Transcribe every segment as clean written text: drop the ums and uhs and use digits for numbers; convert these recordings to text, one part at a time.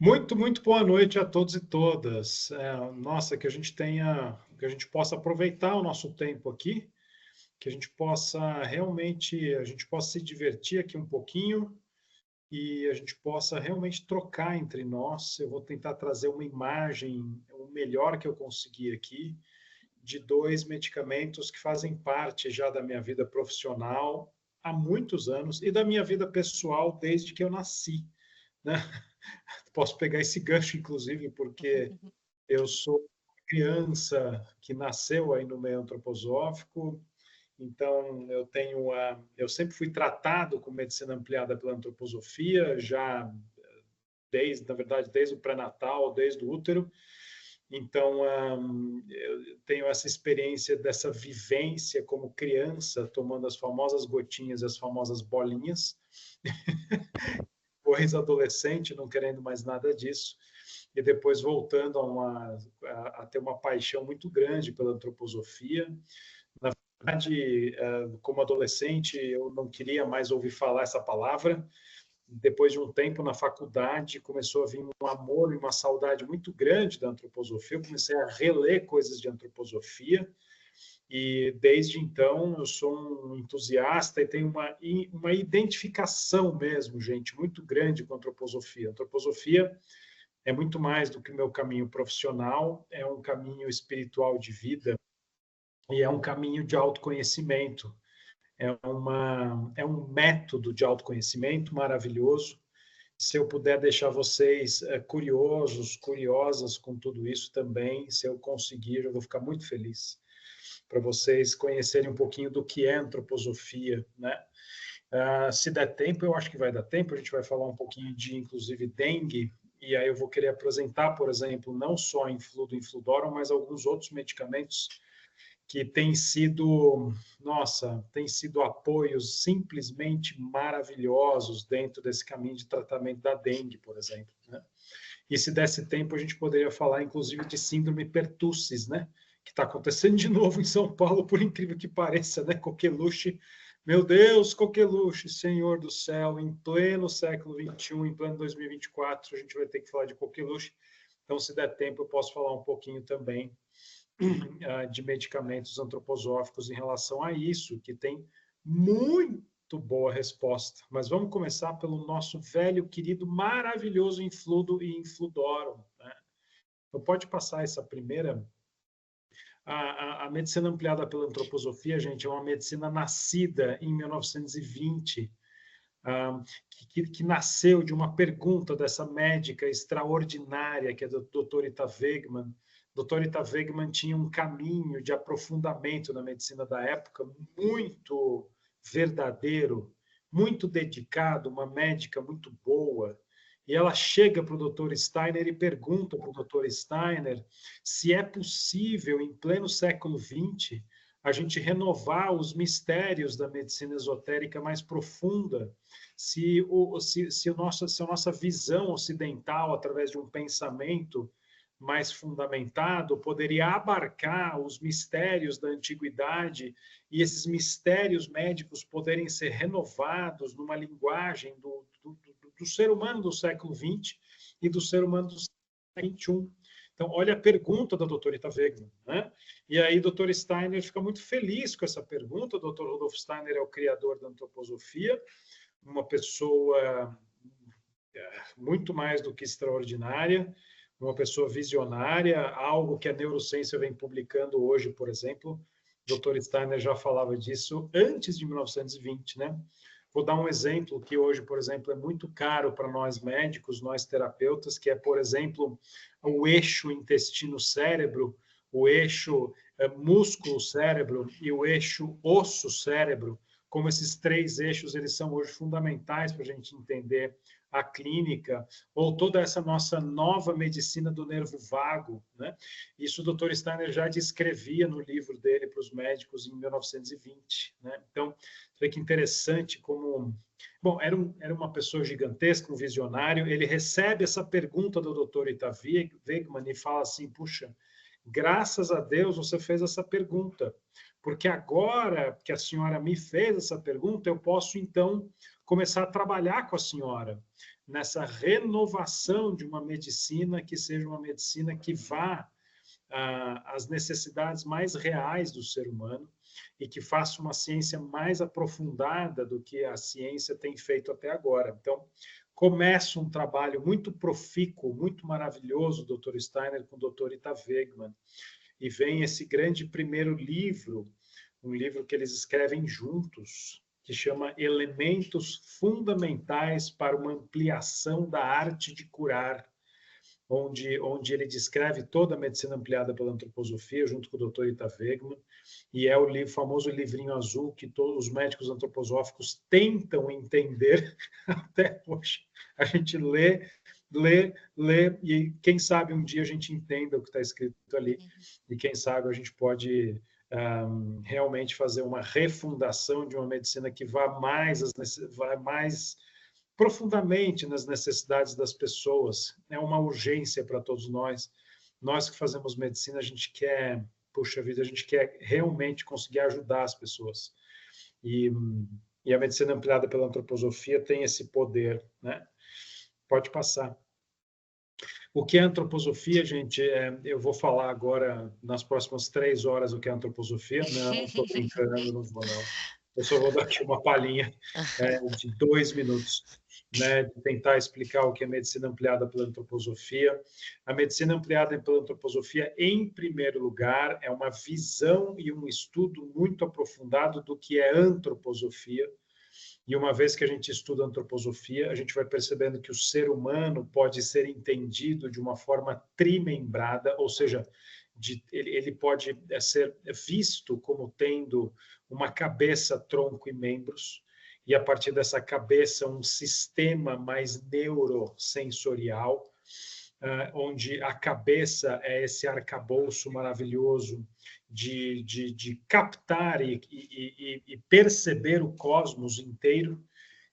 Muito boa noite a todos e todas. Nossa, que a gente que a gente possa aproveitar o nosso tempo aqui, que a gente possa realmente, a gente possa se divertir aqui um pouquinho e a gente possa realmente trocar entre nós. Eu vou tentar trazer uma imagem, o melhor que eu conseguir aqui, de dois medicamentos que fazem parte já da minha vida profissional há muitos anos e da minha vida pessoal desde que eu nasci, né? Posso pegar esse gancho, inclusive, porque eu sou criança que nasceu aí no meio antroposófico, então eu sempre fui tratado com medicina ampliada pela antroposofia, já na verdade, desde o pré-natal, desde o útero. Então, eu tenho essa experiência dessa vivência como criança, tomando as famosas gotinhas, as famosas bolinhas, depois adolescente, não querendo mais nada disso, e depois voltando a ter uma paixão muito grande pela antroposofia. Na verdade, como adolescente, eu não queria mais ouvir falar essa palavra. Depois de um tempo na faculdade, começou a vir um amor e uma saudade muito grande da antroposofia. Eu comecei a reler coisas de antroposofia, e desde então eu sou um entusiasta e tenho uma identificação mesmo, gente, muito grande com a antroposofia. A antroposofia é muito mais do que o meu caminho profissional, é um caminho espiritual de vida e é um caminho de autoconhecimento. É um método de autoconhecimento maravilhoso. Se eu puder deixar vocês curiosos, curiosas com tudo isso também, se eu conseguir, eu vou ficar muito feliz para vocês conhecerem um pouquinho do que é antroposofia, né? Se der tempo, eu acho que vai dar tempo, a gente vai falar um pouquinho de, inclusive, dengue, e aí eu vou querer apresentar, por exemplo, não só a Infludo e Infludoron, mas alguns outros medicamentos que têm sido, nossa, têm sido apoios simplesmente maravilhosos dentro desse caminho de tratamento da dengue, por exemplo, né? E se desse tempo, a gente poderia falar, inclusive, de síndrome pertussis, né? Que está acontecendo de novo em São Paulo, por incrível que pareça, né? Coqueluche, meu Deus, coqueluche, Senhor do céu, em pleno século XXI, em pleno 2024, a gente vai ter que falar de coqueluche. Então, se der tempo, eu posso falar um pouquinho também de medicamentos antroposóficos em relação a isso, que tem muito boa resposta. Mas vamos começar pelo nosso velho, querido, maravilhoso Infludo e Infludorum, né? Então, pode passar essa primeira. A medicina ampliada pela antroposofia, gente, é uma medicina nascida em 1920, que nasceu de uma pergunta dessa médica extraordinária, que é a doutora Ita Wegman. Doutora Ita Wegman tinha um caminho de aprofundamento na medicina da época muito verdadeiro, muito dedicado, uma médica muito boa. E ela chega para o doutor Steiner e pergunta para o doutor Steiner se é possível, em pleno século XX, a gente renovar os mistérios da medicina esotérica mais profunda, se a nossa visão ocidental, através de um pensamento mais fundamentado, poderia abarcar os mistérios da antiguidade e esses mistérios médicos poderem ser renovados numa linguagem do ser humano do século XX e do ser humano do século XXI. Então, olha a pergunta da doutora Ita Wegman, né? E aí, o Dr. Steiner fica muito feliz com essa pergunta. O Dr. Rudolf Steiner é o criador da antroposofia, uma pessoa muito mais do que extraordinária, uma pessoa visionária, algo que a neurociência vem publicando hoje, por exemplo. O Dr. Steiner já falava disso antes de 1920, né? Vou dar um exemplo que hoje, por exemplo, é muito caro para nós médicos, nós terapeutas, que é, por exemplo, o eixo intestino-cérebro, o eixo músculo-cérebro e o eixo osso-cérebro. Como esses três eixos, eles são hoje fundamentais para a gente entender a clínica, ou toda essa nossa nova medicina do nervo vago, né? Isso o Dr. Steiner já descrevia no livro dele para os médicos em 1920, né? Então, você vê que interessante como... Bom, era uma pessoa gigantesca, um visionário, ele recebe essa pergunta do Dr. Ita Wegman e fala assim, puxa, graças a Deus você fez essa pergunta, porque agora que a senhora me fez essa pergunta, eu posso, então, começar a trabalhar com a senhora. nessa renovação de uma medicina que seja uma medicina que vá às necessidades mais reais do ser humano e que faça uma ciência mais aprofundada do que a ciência tem feito até agora. Então, começa um trabalho muito profícuo, muito maravilhoso, Dr. Steiner, com o Dr. Ita Wegman, e vem esse grande primeiro livro, um livro que eles escrevem juntos, que chama Elementos Fundamentais para uma Ampliação da Arte de Curar, onde ele descreve toda a medicina ampliada pela antroposofia, junto com o Dr. Ita Wegman, e é o famoso livrinho azul que todos os médicos antroposóficos tentam entender até hoje. A gente lê, e quem sabe um dia a gente entenda o que está escrito ali, e quem sabe a gente pode realmente fazer uma refundação de uma medicina que vá mais profundamente nas necessidades das pessoas. É uma urgência para todos nós. Nós que fazemos medicina, a gente quer, puxa vida, a gente quer realmente conseguir ajudar as pessoas. E a medicina ampliada pela antroposofia tem esse poder, né? Pode passar. O que é antroposofia, gente? Eu vou falar agora, nas próximas 3 horas, o que é antroposofia. Não, estou brincando, não vou, não. Eu só vou dar aqui uma palhinha de 2 minutos, né, de tentar explicar o que é medicina ampliada pela antroposofia. A medicina ampliada pela antroposofia, em primeiro lugar, é uma visão e um estudo muito aprofundado do que é antroposofia. E uma vez que a gente estuda antroposofia, a gente vai percebendo que o ser humano pode ser entendido de uma forma trimembrada, ou seja, ele pode ser visto como tendo uma cabeça, tronco e membros, e a partir dessa cabeça um sistema mais neurosensorial, onde a cabeça é esse arcabouço maravilhoso de captar e perceber o cosmos inteiro.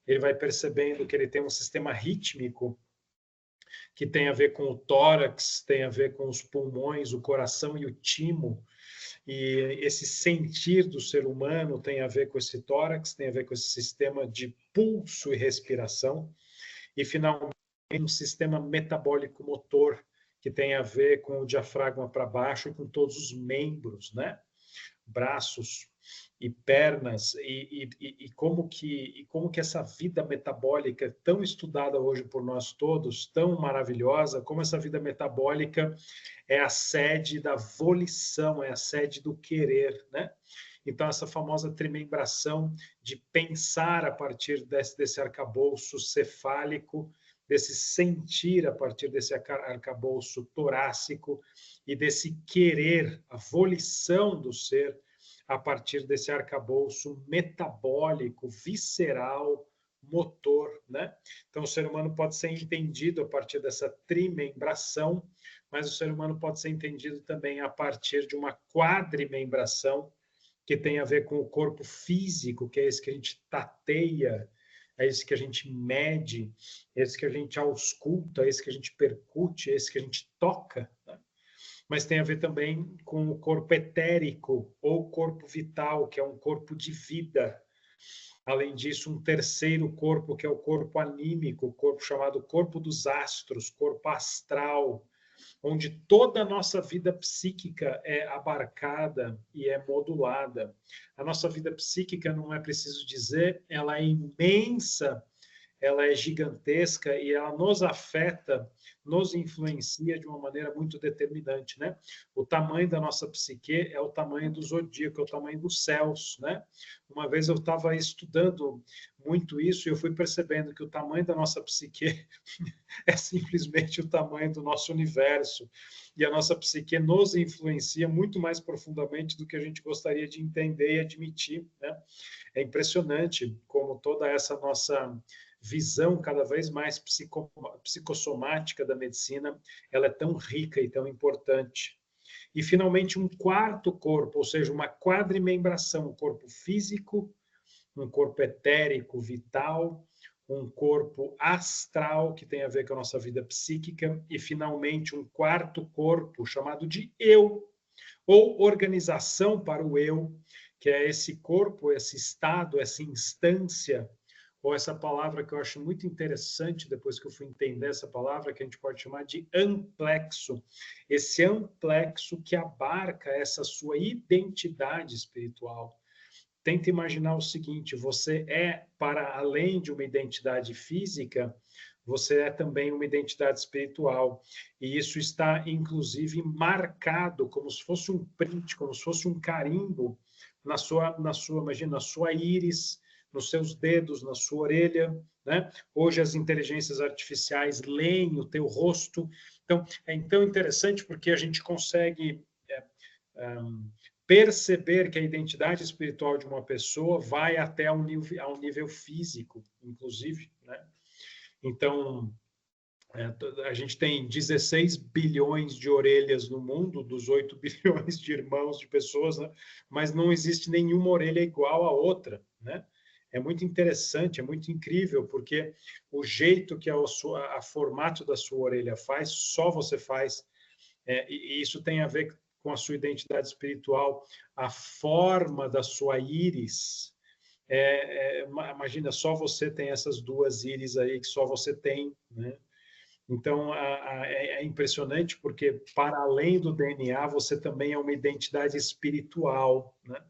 Ele vai percebendo que ele tem um sistema rítmico que tem a ver com o tórax, tem a ver com os pulmões, o coração e o timo. E esse sentir do ser humano tem a ver com esse tórax, tem a ver com esse sistema de pulso e respiração. E, finalmente, um sistema metabólico motor, que tem a ver com o diafragma para baixo e com todos os membros, né? Braços e pernas, e como que essa vida metabólica tão estudada hoje por nós todos, tão maravilhosa, como essa vida metabólica é a sede da volição, é a sede do querer, né? Então, essa famosa trimembração de pensar a partir desse arcabouço cefálico, desse sentir a partir desse arcabouço torácico e desse querer, a volição do ser, a partir desse arcabouço metabólico, visceral, motor, né? Então, o ser humano pode ser entendido a partir dessa trimembração, mas o ser humano pode ser entendido também a partir de uma quadrimembração, que tem a ver com o corpo físico, que é esse que a gente tateia, é esse que a gente mede, é esse que a gente ausculta, é esse que a gente percute, é esse que a gente toca, né? Mas tem a ver também com o corpo etérico ou corpo vital, que é um corpo de vida. Além disso, um terceiro corpo, que é o corpo anímico, o corpo chamado corpo dos astros, corpo astral, onde toda a nossa vida psíquica é abarcada e é modulada. A nossa vida psíquica, não é preciso dizer, ela é imensa, ela é gigantesca e ela nos afeta, nos influencia de uma maneira muito determinante, né? O tamanho da nossa psique é o tamanho do zodíaco, é o tamanho dos céus, né? Uma vez eu estava estudando muito isso e eu fui percebendo que o tamanho da nossa psique é simplesmente o tamanho do nosso universo. E a nossa psique nos influencia muito mais profundamente do que a gente gostaria de entender e admitir, né? É impressionante como toda essa nossa visão cada vez mais psicossomática da medicina, ela é tão rica e tão importante. E, finalmente, um quarto corpo, ou seja, uma quadrimembração, um corpo físico, um corpo etérico, vital, um corpo astral, que tem a ver com a nossa vida psíquica, e, finalmente, um quarto corpo, chamado de eu, ou organização para o eu, que é esse corpo, esse estado, essa instância, ou essa palavra que eu acho muito interessante, depois que eu fui entender essa palavra, que a gente pode chamar de amplexo. Esse amplexo que abarca essa sua identidade espiritual. Tenta imaginar o seguinte: você é, para além de uma identidade física, você é também uma identidade espiritual. E isso está, inclusive, marcado como se fosse um print, como se fosse um carimbo imagina, na sua íris, nos seus dedos, na sua orelha, né? Hoje as inteligências artificiais leem o teu rosto. Então, é tão interessante porque a gente consegue perceber que a identidade espiritual de uma pessoa vai até ao nível físico, inclusive, né? Então, a gente tem 16 bilhões de orelhas no mundo, dos 8 bilhões de irmãos, de pessoas, né? Mas não existe nenhuma orelha igual à outra, né? É muito interessante, é muito incrível, porque o jeito que a formato da sua orelha faz, só você faz. E isso tem a ver com a sua identidade espiritual, a forma da sua íris. Imagina, só você tem essas duas íris aí, que só você tem, né? Então, é impressionante porque, para além do DNA, você também é uma identidade espiritual, né?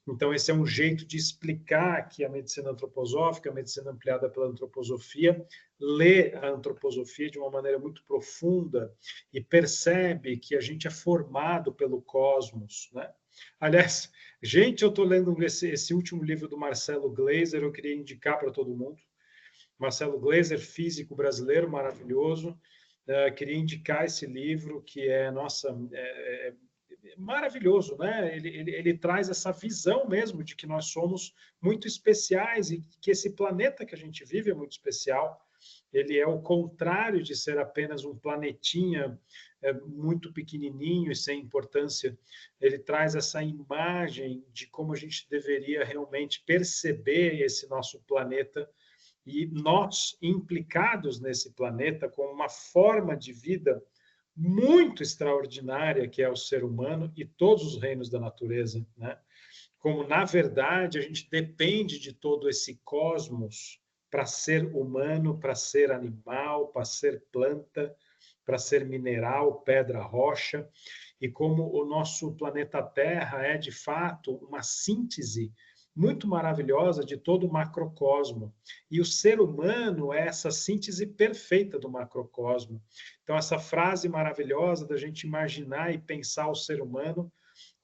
Então, esse é um jeito de explicar que a medicina antroposófica, a medicina ampliada pela antroposofia, lê a antroposofia de uma maneira muito profunda e percebe que a gente é formado pelo cosmos, né? Aliás, gente, eu estou lendo esse último livro do Marcelo Gleiser, eu queria indicar para todo mundo. Marcelo Gleiser, físico brasileiro, maravilhoso. Queria indicar esse livro, que nossa, maravilhoso, né? Ele traz essa visão mesmo de que nós somos muito especiais e que esse planeta que a gente vive é muito especial. Ele é o contrário de ser apenas um planetinha muito pequenininho e sem importância. Ele traz essa imagem de como a gente deveria realmente perceber esse nosso planeta e nós implicados nesse planeta com uma forma de vida muito extraordinária que é o ser humano e todos os reinos da natureza, né? Como na verdade a gente depende de todo esse cosmos para ser humano, para ser animal, para ser planta, para ser mineral, pedra, rocha, e como o nosso planeta Terra é de fato uma síntese muito maravilhosa de todo o macrocosmo. E o ser humano é essa síntese perfeita do macrocosmo. Então, essa frase maravilhosa da gente imaginar e pensar o ser humano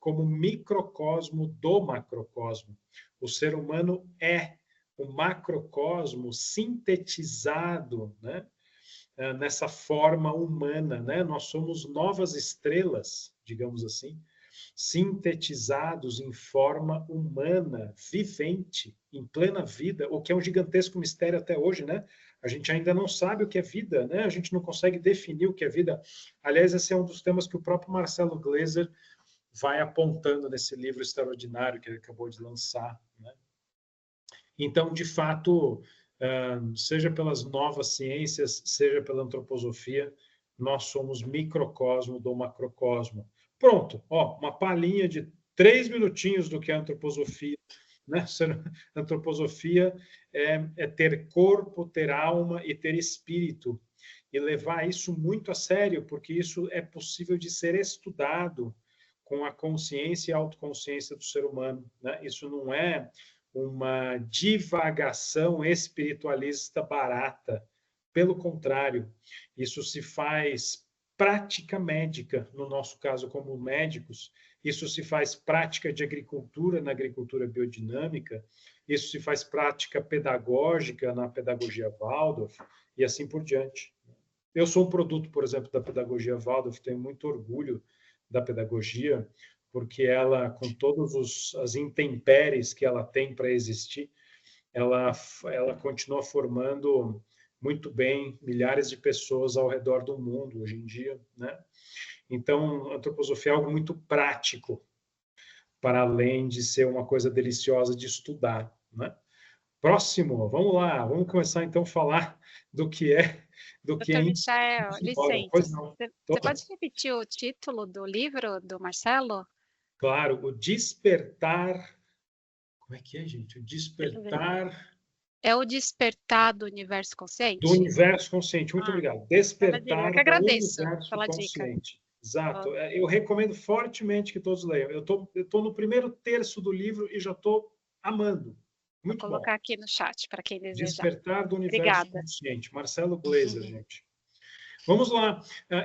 como microcosmo do macrocosmo. O ser humano é o macrocosmo sintetizado, né? Nessa forma humana, né? Nós somos novas estrelas, digamos assim, sintetizados em forma humana, vivente, em plena vida, o que é um gigantesco mistério até hoje, né? A gente ainda não sabe o que é vida, né? A gente não consegue definir o que é vida. Aliás, esse é um dos temas que o próprio Marcelo Gleiser vai apontando nesse livro extraordinário que ele acabou de lançar, né? Então, de fato, seja pelas novas ciências, seja pela antroposofia, nós somos microcosmo do macrocosmo. Pronto, ó, uma palhinha de 3 minutinhos do que é a antroposofia, né? Antroposofia é ter corpo, ter alma e ter espírito, e levar isso muito a sério, porque isso é possível de ser estudado com a consciência e a autoconsciência do ser humano, né? Isso não é uma divagação espiritualista barata. Pelo contrário, isso se faz prática médica, no nosso caso, como médicos, isso se faz prática de agricultura na agricultura biodinâmica, isso se faz prática pedagógica na pedagogia Waldorf e assim por diante. Eu sou um produto, por exemplo, da pedagogia Waldorf, tenho muito orgulho da pedagogia, porque ela, com todas as intempéries que ela tem para existir, ela continua formando muito bem milhares de pessoas ao redor do mundo hoje em dia, né? Então, a antroposofia é algo muito prático, para além de ser uma coisa deliciosa de estudar, né? Próximo, vamos lá, vamos começar então a falar do que é Doutor Michael, Pois licença, não. você pode repetir o título do livro do Marcelo? Claro, o despertar. Como é que é, gente? O Deixa eu ver. despertar. É o despertar do universo Do consciente? universo consciente, muito obrigado. Maravilha, eu Despertar que do agradeço universo pela dica. consciente. Exato. Ó, Eu recomendo fortemente que todos leiam. Eu tô no primeiro terço do livro e já estou amando. vou Muito bom. colocar aqui no chat para quem desejar. Despertar do universo Obrigada. consciente. Marcelo Gleiser, gente. Vamos lá.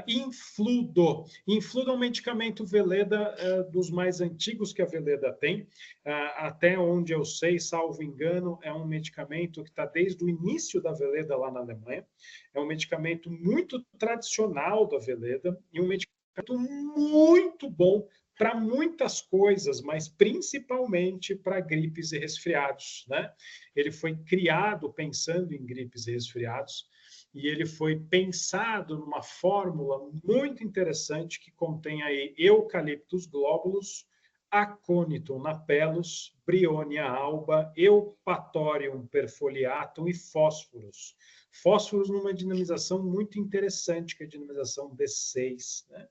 Infludo. Infludo é um medicamento Veleda dos mais antigos que a Veleda tem. Até onde eu sei, salvo engano, é um medicamento que está desde o início da Veleda lá na Alemanha. É um medicamento muito tradicional da Veleda e um medicamento muito bom para muitas coisas, mas principalmente para gripes e resfriados, né? Ele foi criado pensando em gripes e resfriados e ele foi pensado numa fórmula muito interessante que contém aí Eucalyptus globulus, Aconitum napellus, Bryonia alba, Eupatorium perfoliatum e fósforos. Fósforos numa dinamização muito interessante, que é a dinamização D6, né?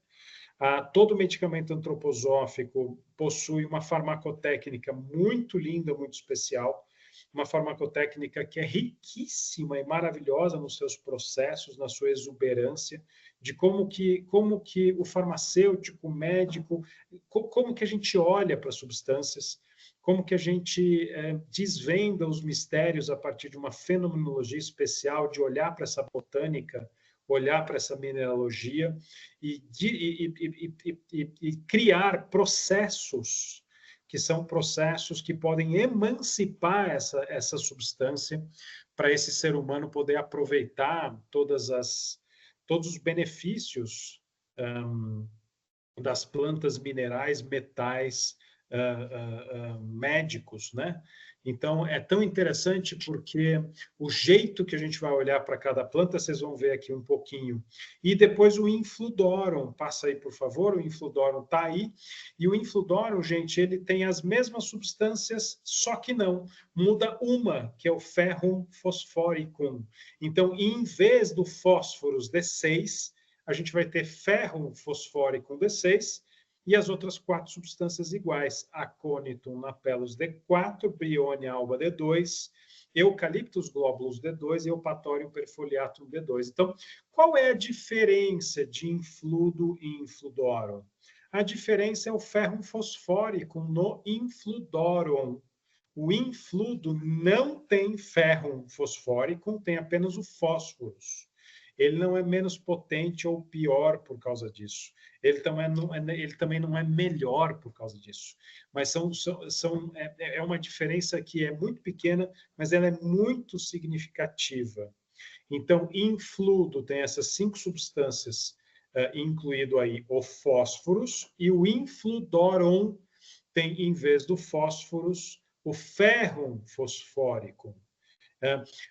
Todo medicamento antroposófico possui uma farmacotécnica muito linda, muito especial, uma farmacotécnica que é riquíssima e maravilhosa nos seus processos, na sua exuberância, de como que o farmacêutico, o médico, como que a gente olha para as substâncias, como que a gente desvenda os mistérios a partir de uma fenomenologia especial, de olhar para essa botânica, olhar para essa mineralogia e criar processos que são processos que podem emancipar essa substância para esse ser humano poder aproveitar todos os benefícios das plantas minerais, metais, médicos, né? Então, é tão interessante porque o jeito que a gente vai olhar para cada planta, vocês vão ver aqui um pouquinho. E depois o Infludorum, passa aí, por favor, o Infludorum está aí. E o Infludorum, gente, ele tem as mesmas substâncias, só que não. Muda uma, que é o ferrum fosforicum. Então, em vez do fósforos D6, a gente vai ter ferrum fosfórico D6 e as outras 4 substâncias iguais: Aconitum napellus D4, Bryonia alba D2, Eucalyptus globulus D2 e Eupatorium perfoliatum D2. Então, qual é a diferença de infludo e infludorum? A diferença é o ferrum fosfórico no infludorum. O infludo não tem ferrum fosfórico, tem apenas o fósforos. Ele não é menos potente ou pior por causa disso. Ele também não é melhor por causa disso. Mas é uma diferença que é muito pequena, mas ela é muito significativa. Então, infludo tem essas 5 substâncias, incluído aí o fósforos, e o infludorum tem, em vez do fósforos, o ferrum fosfórico.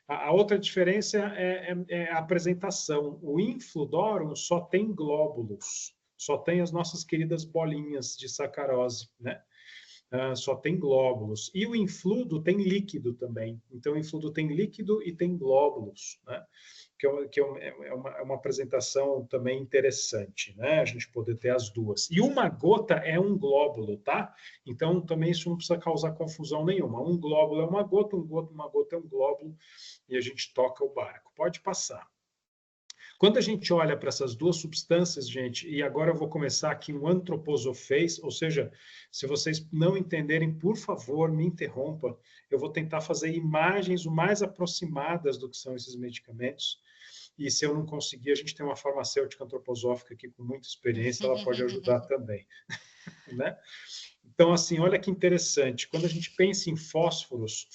A outra diferença é a apresentação. O Infludorum só tem glóbulos, só tem as nossas queridas bolinhas de sacarose, né? Só tem glóbulos. E o infludo tem líquido também. Então, o infludo tem líquido e tem glóbulos, né? É uma apresentação também interessante, né? A gente poder ter as duas. E uma gota é um glóbulo, tá? Então, também isso não precisa causar confusão nenhuma. Um glóbulo é uma gota é um glóbulo, e a gente toca o barco. Pode passar. Quando a gente olha para essas duas substâncias, gente, e agora eu vou começar aqui um antroposofês, ou seja, se vocês não entenderem, por favor, me interrompa. Eu vou tentar fazer imagens o mais aproximadas do que são esses medicamentos. E se eu não conseguir, a gente tem uma farmacêutica antroposófica aqui com muita experiência, ela pode ajudar também, né? Então, assim, olha que interessante. Quando a gente pensa em fósforos,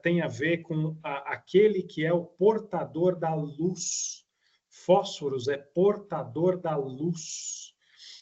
tem a ver com aquele que é o portador da luz. Fósforos é portador da luz.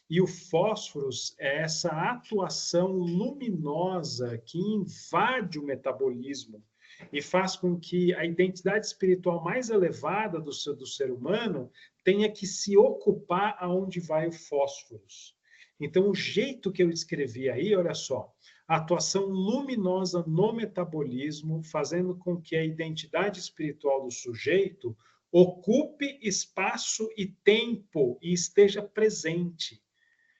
E o fósforos é essa atuação luminosa que invade o metabolismo e faz com que a identidade espiritual mais elevada do ser humano tenha que se ocupar aonde vai o fósforos. Então, o jeito que eu escrevi aí, olha só, a atuação luminosa no metabolismo, fazendo com que a identidade espiritual do sujeito ocupe espaço e tempo e esteja presente.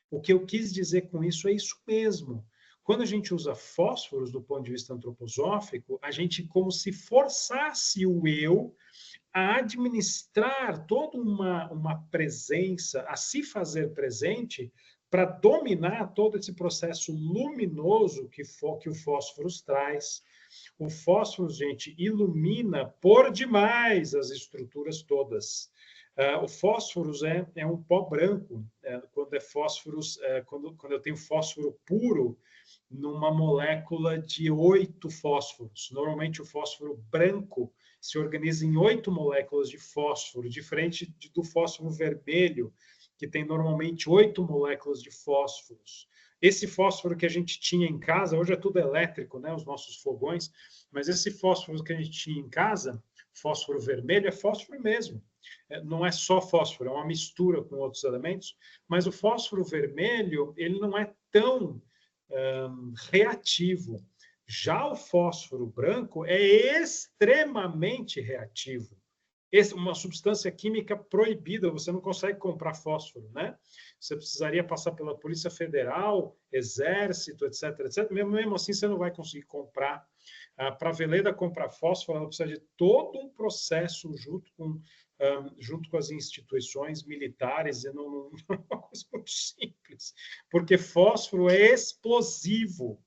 O que eu quis dizer com isso é isso mesmo. Quando a gente usa fósforos do ponto de vista antroposófico, a gente como se forçasse o eu a administrar toda uma presença, a se fazer presente para dominar todo esse processo luminoso que o fósforo traz. O fósforo, gente, ilumina por demais as estruturas todas. O fósforo é um pó branco. Quando é fósforos, quando eu tenho fósforo puro numa molécula de 8 fósforos. Normalmente o fósforo branco se organiza em 8 moléculas de fósforo, diferente do fósforo vermelho, que tem normalmente 8 moléculas de fósforos. Esse fósforo que a gente tinha em casa, hoje é tudo elétrico, né, os nossos fogões, mas esse fósforo que a gente tinha em casa, fósforo vermelho, é fósforo mesmo. Não é só fósforo, é uma mistura com outros elementos, mas o fósforo vermelho, ele não é tão reativo. Já o fósforo branco é extremamente reativo. Uma substância química proibida, você não consegue comprar fósforo, né? Você precisaria passar pela Polícia Federal, Exército, etc, etc. Mesmo assim, você não vai conseguir comprar. Para a Veleda comprar fósforo, ela precisa de todo um processo junto com as instituições militares, e não é uma coisa muito simples, porque fósforo é explosivo.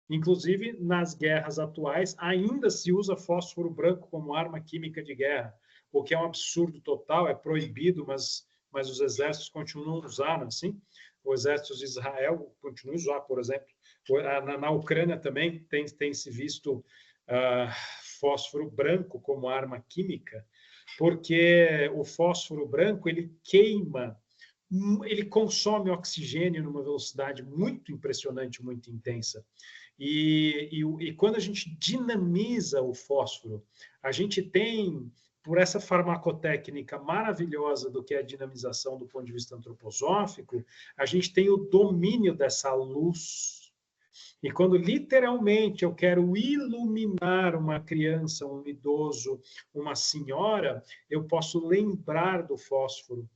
Inclusive, nas guerras atuais, ainda se usa fósforo branco como arma química de guerra, o que é um absurdo total, é proibido, mas os exércitos continuam usando, assim. O exército de Israel continua a usar, por exemplo. Na Ucrânia também tem se visto fósforo branco como arma química, porque o fósforo branco, ele queima, ele consome oxigênio numa velocidade muito impressionante, muito intensa. E quando a gente dinamiza o fósforo, a gente tem, por essa farmacotécnica maravilhosa do que é a dinamização do ponto de vista antroposófico, a gente tem o domínio dessa luz. E quando literalmente eu quero iluminar uma criança, um idoso, uma senhora, eu posso lembrar do fósforo,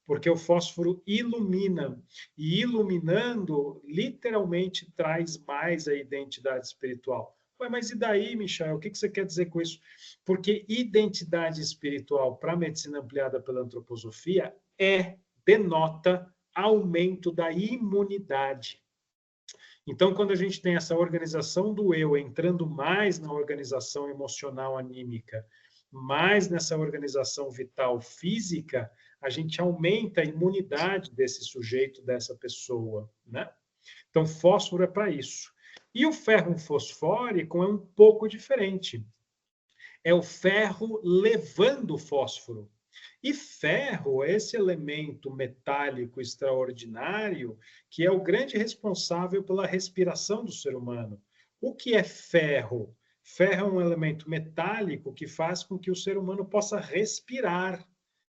porque o fósforo ilumina, e iluminando, literalmente traz mais a identidade espiritual. Ué, mas e daí, Michel? O que você quer dizer com isso? Porque identidade espiritual, para a medicina ampliada pela antroposofia, denota aumento da imunidade. Então, quando a gente tem essa organização do eu entrando mais na organização emocional anímica, mais nessa organização vital física, a gente aumenta a imunidade desse sujeito, dessa pessoa, né? Então, fósforo é para isso. E o ferro fosfórico é um pouco diferente. É o ferro levando o fósforo. E ferro é esse elemento metálico extraordinário que é o grande responsável pela respiração do ser humano. O que é ferro? Ferro é um elemento metálico que faz com que o ser humano possa respirar,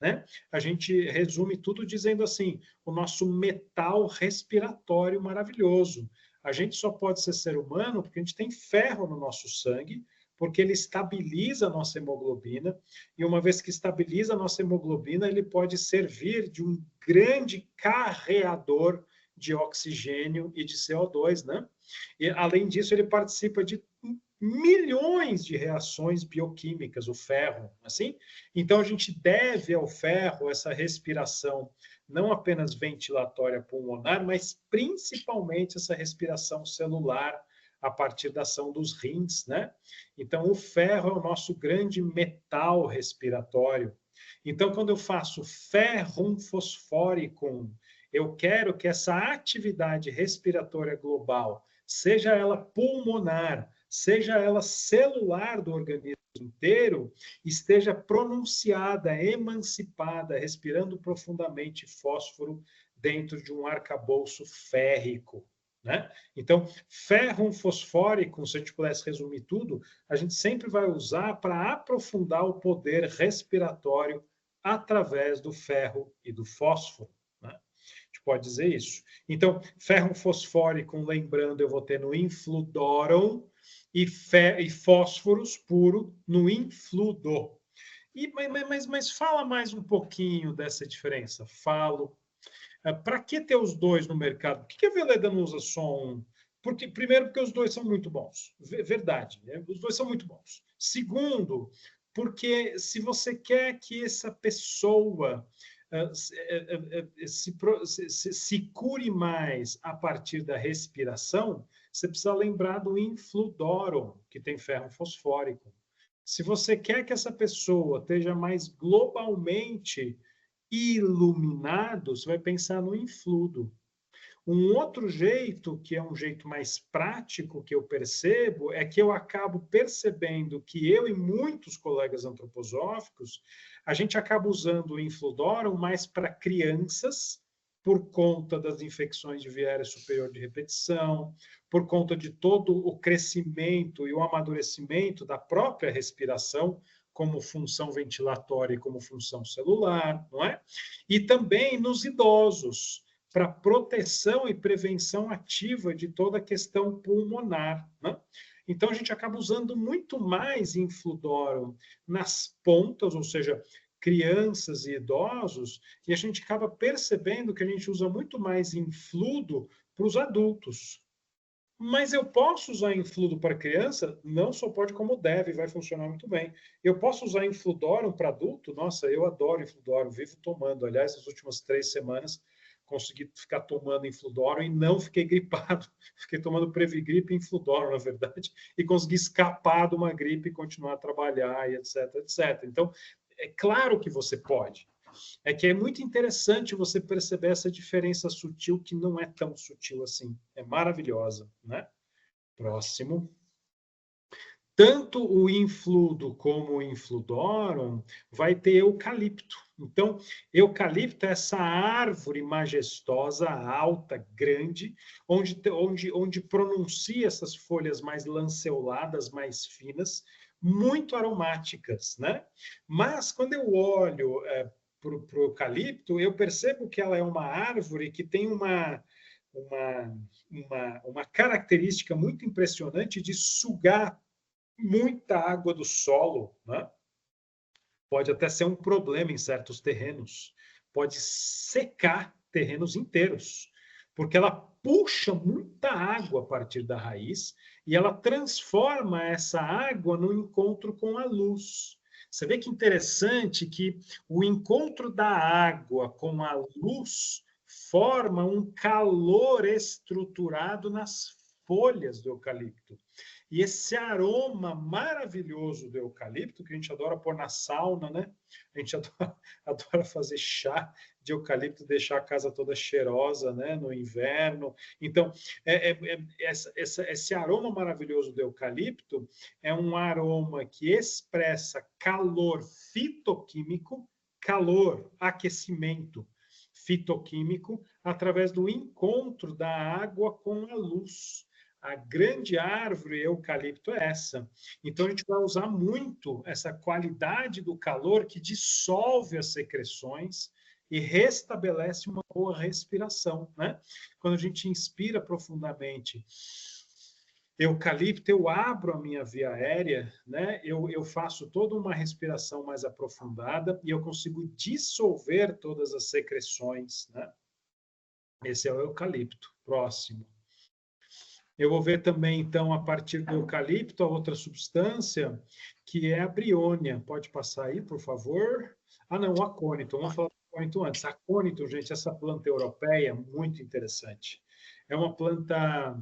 né? A gente resume tudo dizendo assim, o nosso metal respiratório maravilhoso. A gente só pode ser ser humano porque a gente tem ferro no nosso sangue, porque ele estabiliza a nossa hemoglobina, e uma vez que estabiliza a nossa hemoglobina, ele pode servir de um grande carreador de oxigênio e de CO2, né? E, além disso, ele participa de milhões de reações bioquímicas, o ferro, assim. Então, a gente deve ao ferro essa respiração, não apenas ventilatória pulmonar, mas principalmente essa respiração celular, a partir da ação dos rins, né? Então, o ferro é o nosso grande metal respiratório. Então, quando eu faço ferrum fosforicum, eu quero que essa atividade respiratória global, seja ela pulmonar, seja ela celular do organismo inteiro, esteja pronunciada, emancipada, respirando profundamente fósforo dentro de um arcabouço férrico. Né? Então, ferrum fosfórico, se a gente pudesse resumir tudo, a gente sempre vai usar para aprofundar o poder respiratório através do ferro e do fósforo. Né? A gente pode dizer isso. Então, ferrum fosfórico, lembrando, eu vou ter no infludorum e fósforos puro no infludo. Mas fala mais um pouquinho dessa diferença. Falo. Para que ter os dois no mercado? Por que a Veleda não usa só um? Primeiro, porque os dois são muito bons. Verdade, né? Os dois são muito bons. Segundo, porque se você quer que essa pessoa se cure mais a partir da respiração, você precisa lembrar do Infludorum, que tem ferro fosfórico. Se você quer que essa pessoa esteja mais globalmente iluminado, você vai pensar no Infludo. Um outro jeito, que é um jeito mais prático que eu percebo, é que eu acabo percebendo que eu e muitos colegas antroposóficos, a gente acaba usando o Infludorum mais para crianças, por conta das infecções de viária superior de repetição, por conta de todo o crescimento e o amadurecimento da própria respiração, como função ventilatória e como função celular, não é? E também nos idosos, para proteção e prevenção ativa de toda a questão pulmonar, né? Então, a gente acaba usando muito mais Infludorum nas pontas, ou seja, crianças e idosos, e a gente acaba percebendo que a gente usa muito mais Infludo para os adultos. Mas eu posso usar Infludo para criança? Não só pode, como deve, vai funcionar muito bem. Eu posso usar Infludorum para adulto? Nossa, eu adoro Infludorum, vivo tomando. Aliás, nas últimas 3 semanas, consegui ficar tomando Infludorum e não fiquei gripado. Fiquei tomando Previgripe e Infludorum, na verdade, e consegui escapar de uma gripe e continuar a trabalhar, e etc, etc. Então, é claro que você pode. É que é muito interessante você perceber essa diferença sutil, que não é tão sutil assim. É maravilhosa, né? Próximo. Tanto o Infludo como o Infludorum vai ter eucalipto. Então, eucalipto é essa árvore majestosa, alta, grande, onde pronuncia essas folhas mais lanceoladas, mais finas, muito aromáticas, né? Mas, quando eu olho para o eucalipto, eu percebo que ela é uma árvore que tem uma característica muito impressionante de sugar muita água do solo, né? Pode até ser um problema em certos terrenos. Pode secar terrenos inteiros, porque ela puxa muita água a partir da raiz e ela transforma essa água no encontro com a luz. Você vê que interessante que o encontro da água com a luz forma um calor estruturado nas folhas do eucalipto. E esse aroma maravilhoso do eucalipto, que a gente adora pôr na sauna, né? A gente adora fazer chá de eucalipto, deixar a casa toda cheirosa, né? No inverno. Então, esse aroma maravilhoso do eucalipto é um aroma que expressa calor fitoquímico, calor, aquecimento fitoquímico, através do encontro da água com a luz. A grande árvore eucalipto é essa. Então, a gente vai usar muito essa qualidade do calor que dissolve as secreções e restabelece uma boa respiração, né? Quando a gente inspira profundamente eucalipto, eu abro a minha via aérea, né? Eu faço toda uma respiração mais aprofundada e eu consigo dissolver todas as secreções, né? Esse é o eucalipto. Próximo. Eu vou ver também, então, a partir do eucalipto, a outra substância, que é a briônia. Pode passar aí, por favor? Ah, não, o acônito. Vamos falar do acônito antes. Acônito, gente, essa planta europeia, muito interessante. É uma planta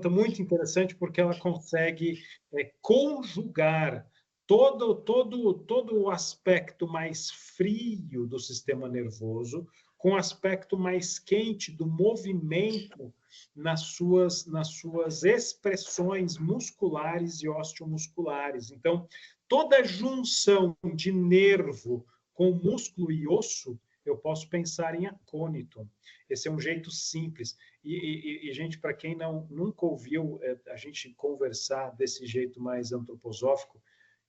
muito interessante porque ela consegue conjugar todo o aspecto mais frio do sistema nervoso com o aspecto mais quente do movimento nas suas expressões musculares e osteomusculares. Então, toda junção de nervo com músculo e osso, eu posso pensar em acônito. Esse é um jeito simples. E gente, para quem nunca ouviu a gente conversar desse jeito mais antroposófico,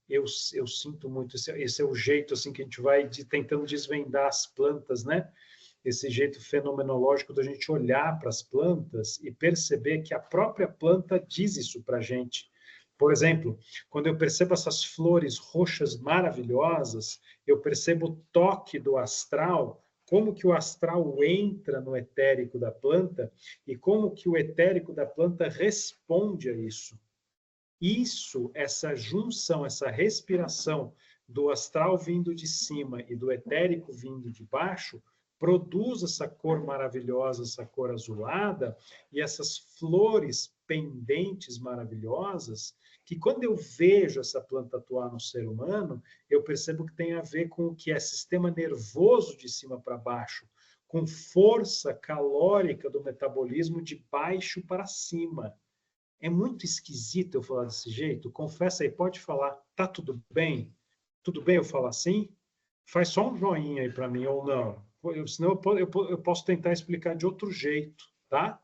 eu sinto muito. Esse é o jeito assim que a gente vai tentando desvendar as plantas, né? Esse jeito fenomenológico da gente olhar para as plantas e perceber que a própria planta diz isso para a gente. Por exemplo, quando eu percebo essas flores roxas maravilhosas, eu percebo o toque do astral como que o astral entra no etérico da planta e como que o etérico da planta responde a isso. Isso, essa junção, essa respiração do astral vindo de cima e do etérico vindo de baixo, produz essa cor maravilhosa, essa cor azulada, e essas flores pendentes maravilhosas, que quando eu vejo essa planta atuar no ser humano, eu percebo que tem a ver com o que é sistema nervoso de cima para baixo, com força calórica do metabolismo de baixo para cima. É muito esquisito eu falar desse jeito? Confessa aí, pode falar. Tá tudo bem? Tudo bem eu falar assim? Faz só um joinha aí para mim, ou não. Senão eu posso tentar explicar de outro jeito, tá?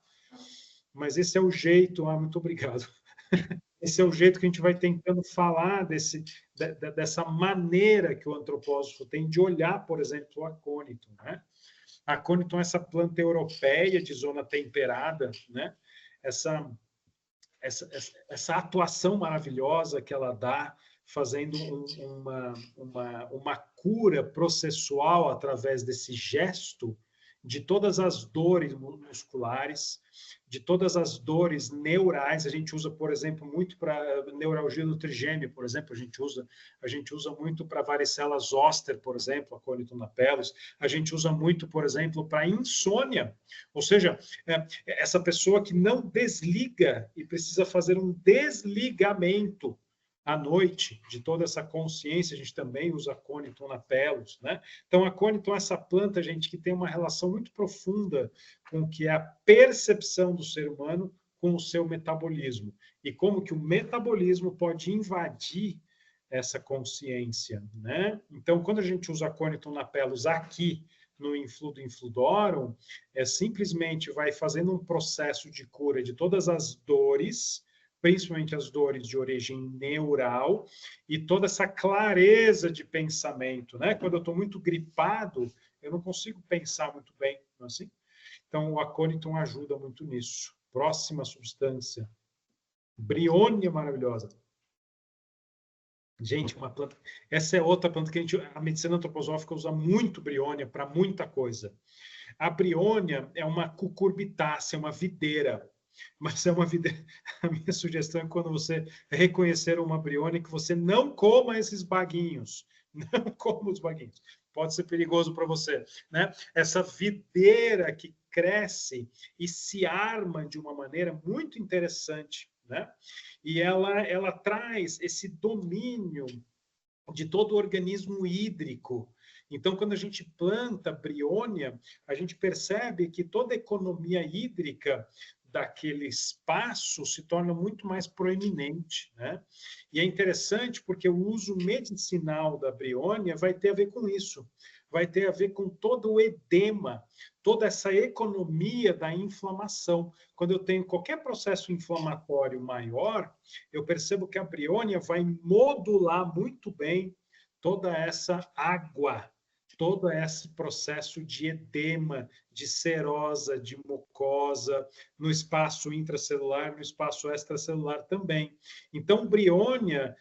Mas esse é o jeito. Ah, muito obrigado. Esse é o jeito que a gente vai tentando falar dessa maneira que o antropósofo tem de olhar, por exemplo, o acônito, né? A acônito é essa planta europeia de zona temperada, né? Essa atuação maravilhosa que ela dá, fazendo uma cura processual através desse gesto de todas as dores musculares, de todas as dores neurais. A gente usa, por exemplo, muito para neuralgia do trigêmeo, por exemplo, a gente usa muito para varicela zoster, por exemplo, acônito napellus. A gente usa muito, por exemplo, para insônia, ou seja, essa pessoa que não desliga e precisa fazer um desligamento à noite de toda essa consciência. A gente também usa acônito napellus, né? Então, acônito é essa planta, gente, que tem uma relação muito profunda com o que é a percepção do ser humano com o seu metabolismo e como que o metabolismo pode invadir essa consciência, né? Então, quando a gente usa acônito napellus aqui no Infludo Infludorum, simplesmente vai fazendo um processo de cura de todas as dores, principalmente as dores de origem neural, e toda essa clareza de pensamento, né? Quando eu estou muito gripado, eu não consigo pensar muito bem, não é assim? Então, o acônito ajuda muito nisso. Próxima substância. Briônia maravilhosa. Gente, uma planta. Essa é outra planta que a medicina antroposófica usa muito briônia para muita coisa. A briônia é uma cucurbitácea, uma videira. Mas é uma videira. A minha sugestão é quando você reconhecer uma briônia, que você não coma esses baguinhos. Não coma os baguinhos. Pode ser perigoso para você, né? Essa videira que cresce e se arma de uma maneira muito interessante, né? E ela traz esse domínio de todo o organismo hídrico. Então, quando a gente planta briônia, a gente percebe que toda a economia hídrica daquele espaço se torna muito mais proeminente, né? E é interessante porque o uso medicinal da briônia vai ter a ver com isso, vai ter a ver com todo o edema, toda essa economia da inflamação. Quando eu tenho qualquer processo inflamatório maior, eu percebo que a briônia vai modular muito bem toda essa água, todo esse processo de edema, de serosa, de mucosa, no espaço intracelular, no espaço extracelular também. Então, briônia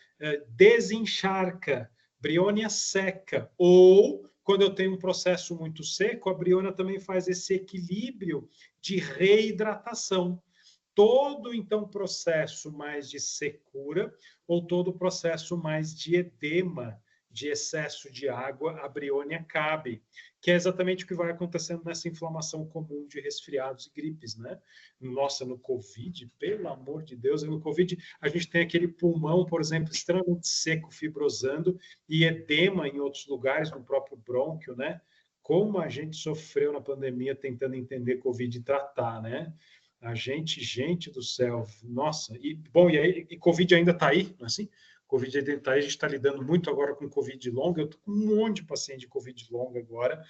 desencharca, briônia seca, ou quando eu tenho um processo muito seco, a briônia também faz esse equilíbrio de reidratação. Todo, então, processo mais de secura ou todo processo mais de edema, de excesso de água, a briônia cabe, que é exatamente o que vai acontecendo nessa inflamação comum de resfriados e gripes, né? Nossa, no Covid, pelo amor de Deus, no Covid a gente tem aquele pulmão, por exemplo, extremamente seco, fibrosando, e edema em outros lugares, no próprio brônquio, né? Como a gente sofreu na pandemia tentando entender Covid e tratar, né? A gente do céu, nossa, e bom, e Covid ainda está aí, não é assim? Covid ainda está aí, a gente está lidando muito agora com Covid longa, eu estou com um monte de paciente de Covid longa agora,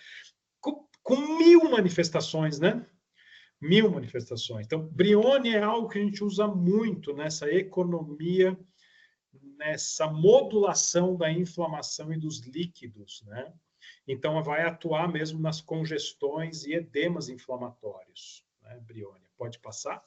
com 1000 manifestações, né? 1000 manifestações. Então, briônia é algo que a gente usa muito nessa economia, nessa modulação da inflamação e dos líquidos, né? Então, vai atuar mesmo nas congestões e edemas inflamatórios, né? Briônia. Pode passar?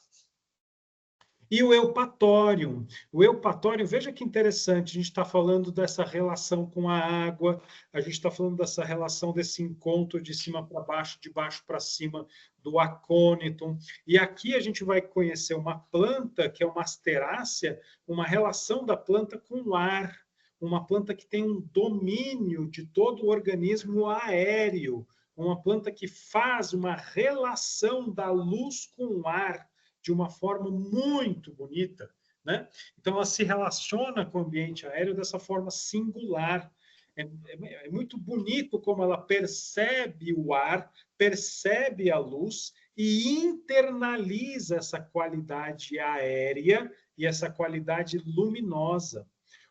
E o eupatório. O eupatório, veja que interessante, a gente está falando dessa relação com a água, a gente está falando dessa relação, desse encontro de cima para baixo, de baixo para cima, do acônito. E aqui a gente vai conhecer uma planta, que é uma asterácea, uma relação da planta com o ar, uma planta que tem um domínio de todo o organismo aéreo, uma planta que faz uma relação da luz com o ar, de uma forma muito bonita, né? Então, ela se relaciona com o ambiente aéreo dessa forma singular. É muito bonito como ela percebe o ar, percebe a luz e internaliza essa qualidade aérea e essa qualidade luminosa.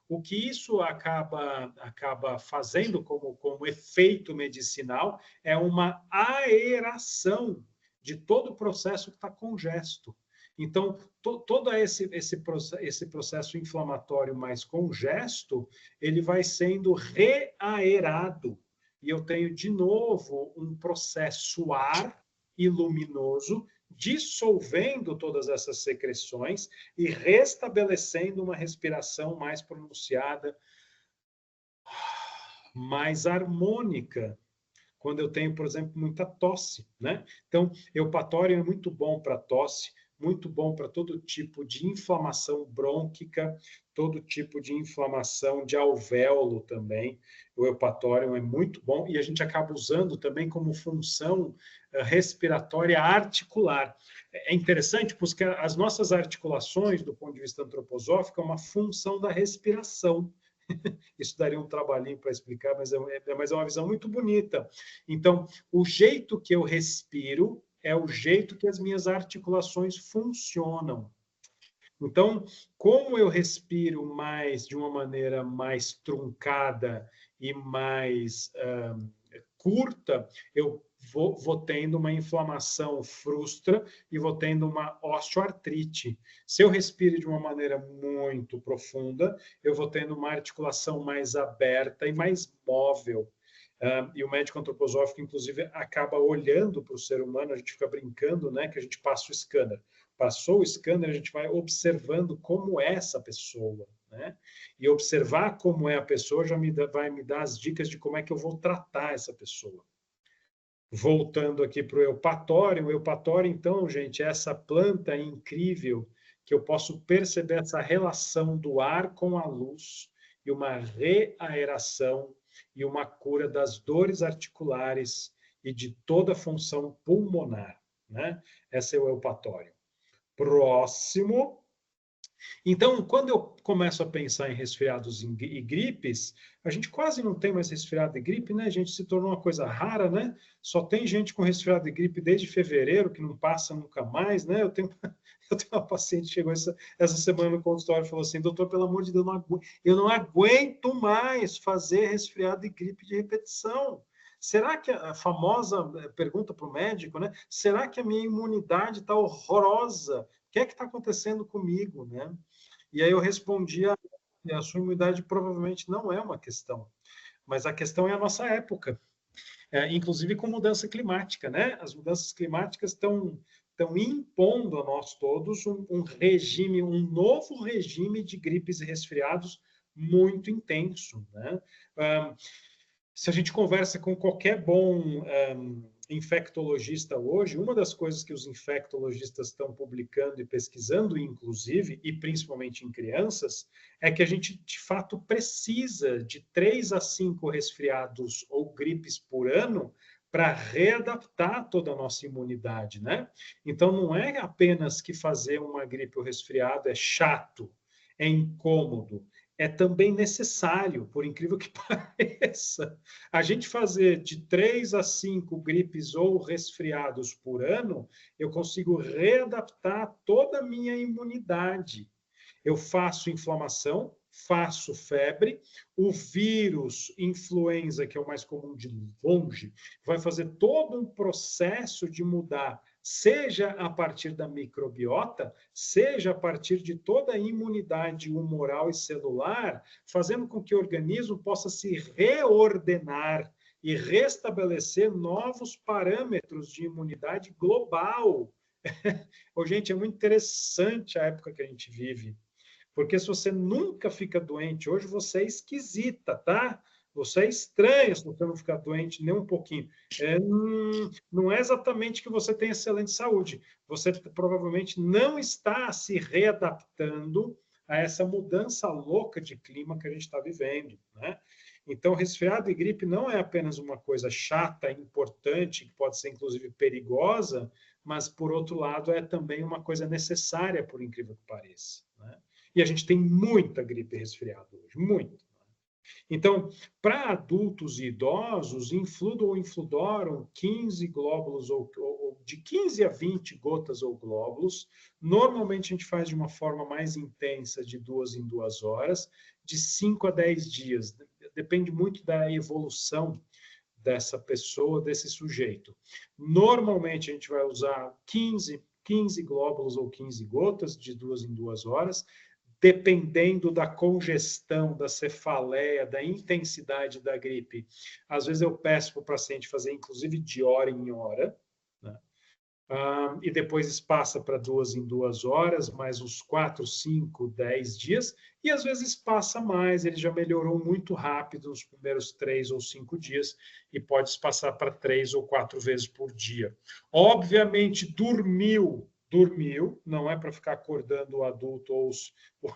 O que isso acaba fazendo como efeito medicinal é uma aeração de todo o processo que está congesto. Então, todo esse processo inflamatório mais congesto, ele vai sendo reaerado. E eu tenho, de novo, um processo ar e luminoso dissolvendo todas essas secreções e restabelecendo uma respiração mais pronunciada, mais harmônica, quando eu tenho, por exemplo, muita tosse, né? Então, eupatório é muito bom para tosse, muito bom para todo tipo de inflamação brônquica, todo tipo de inflamação de alvéolo também. O eupatório é muito bom e a gente acaba usando também como função respiratória articular. É interessante porque as nossas articulações, do ponto de vista antroposófico, é uma função da respiração. Isso daria um trabalhinho para explicar, mas é uma visão muito bonita. Então, o jeito que eu respiro é o jeito que as minhas articulações funcionam. Então, como eu respiro mais de uma maneira mais truncada e mais curta, eu vou tendo uma inflamação frustra e vou tendo uma osteoartrite. Se eu respiro de uma maneira muito profunda, eu vou tendo uma articulação mais aberta e mais móvel. E o médico antroposófico, inclusive, acaba olhando para o ser humano, a gente fica brincando, né, que a gente passa o scanner. Passou o scanner, a gente vai observando como é essa pessoa, né? E observar como é a pessoa vai me dar as dicas de como é que eu vou tratar essa pessoa. Voltando aqui para o eupatório, então, gente, é essa planta incrível que eu posso perceber essa relação do ar com a luz e uma reaeração e uma cura das dores articulares e de toda a função pulmonar, né? Esse é o eupatório. Próximo. Então, quando eu começo a pensar em resfriados e gripes, a gente quase não tem mais resfriado e gripe, né? A gente se tornou uma coisa rara, né? Só tem gente com resfriado e gripe desde fevereiro, que não passa nunca mais, né? Eu tenho uma paciente que chegou essa semana no consultório e falou assim, doutor, pelo amor de Deus, eu não aguento mais fazer resfriado e gripe de repetição. Será que a famosa pergunta para o médico, né? Será que a minha imunidade está horrorosa? O que é que está acontecendo comigo, né? E aí eu respondi, a sua imunidade provavelmente não é uma questão, mas a questão é a nossa época, inclusive com mudança climática, né? As mudanças climáticas estão impondo a nós todos um regime, um novo regime de gripes e resfriados muito intenso, né? Se a gente conversa com qualquer bom infectologista hoje, uma das coisas que os infectologistas estão publicando e pesquisando, inclusive, e principalmente em crianças, é que a gente, de fato, precisa de 3 a 5 resfriados ou gripes por ano para readaptar toda a nossa imunidade, né? Então, não é apenas que fazer uma gripe ou resfriado é chato, é incômodo, é também necessário, por incrível que pareça. A gente fazer de 3 a 5 gripes ou resfriados por ano, eu consigo readaptar toda a minha imunidade. Eu faço inflamação, faço febre, o vírus influenza, que é o mais comum de longe, vai fazer todo um processo de mudar, seja a partir da microbiota, seja a partir de toda a imunidade humoral e celular, fazendo com que o organismo possa se reordenar e restabelecer novos parâmetros de imunidade global. Ô, gente, é muito interessante a época que a gente vive, porque se você nunca fica doente, hoje você é esquisita, tá? Você é estranha se você não ficar doente nem um pouquinho. Não é exatamente que você tem excelente saúde. Você provavelmente não está se readaptando a essa mudança louca de clima que a gente está vivendo, né? Então, resfriado e gripe não é apenas uma coisa chata, importante, que pode ser inclusive perigosa, mas, por outro lado, é também uma coisa necessária, por incrível que pareça, né? E a gente tem muita gripe e resfriado hoje, muito. Então, para adultos e idosos, Infludo ou Infludorum, 15 glóbulos ou de 15 a 20 gotas ou glóbulos. Normalmente a gente faz de uma forma mais intensa, de 2 em 2 horas, de 5 a 10 dias. Depende muito da evolução dessa pessoa, desse sujeito. Normalmente a gente vai usar 15 glóbulos ou 15 gotas de 2 em 2 horas, dependendo da congestão, da cefaleia, da intensidade da gripe. Às vezes eu peço para o paciente fazer, inclusive, de hora em hora, né? E depois espaça para 2 em 2 horas, mais uns 4, 5, 10 dias, e às vezes passa mais, ele já melhorou muito rápido nos primeiros 3 ou 5 dias, e pode espaçar para 3 ou 4 vezes por dia. Obviamente, dormiu, não é para ficar acordando o adulto ou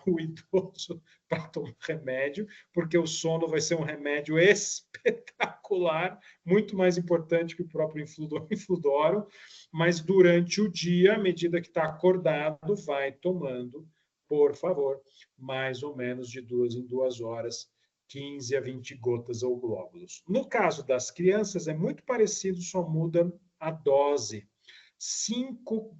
o idoso para tomar remédio, porque o sono vai ser um remédio espetacular, muito mais importante que o próprio Infludorum, mas durante o dia, à medida que está acordado, vai tomando, por favor, mais ou menos de 2 em 2 horas, 15 a 20 gotas ou glóbulos. No caso das crianças, é muito parecido, só muda a dose. 5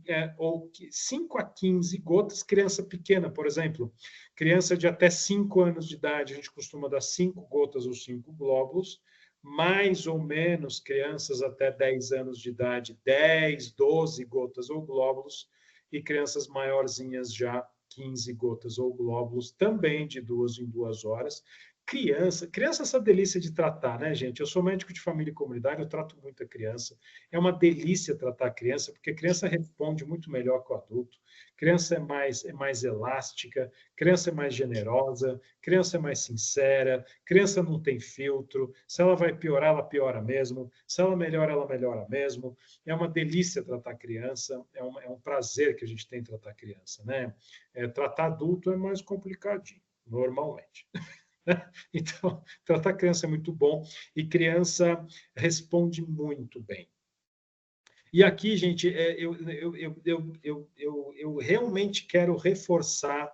a 15 gotas, criança pequena, por exemplo, criança de até 5 anos de idade, a gente costuma dar 5 gotas ou 5 glóbulos, mais ou menos crianças até 10 anos de idade, 10, 12 gotas ou glóbulos, e crianças maiorzinhas já 15 gotas ou glóbulos, também de 2 em 2 horas. Criança é essa delícia de tratar, né, gente? Eu sou médico de família e comunidade, eu trato muita criança. É uma delícia tratar a criança, porque a criança responde muito melhor que o adulto. Criança é mais elástica, criança é mais generosa, criança é mais sincera, criança não tem filtro. Se ela vai piorar, ela piora mesmo. Se ela melhora mesmo. É uma delícia tratar a criança, é um prazer que a gente tem em tratar a criança, né? Tratar adulto é mais complicadinho, normalmente. Então, tratar criança é muito bom e criança responde muito bem. E aqui, gente, eu realmente quero reforçar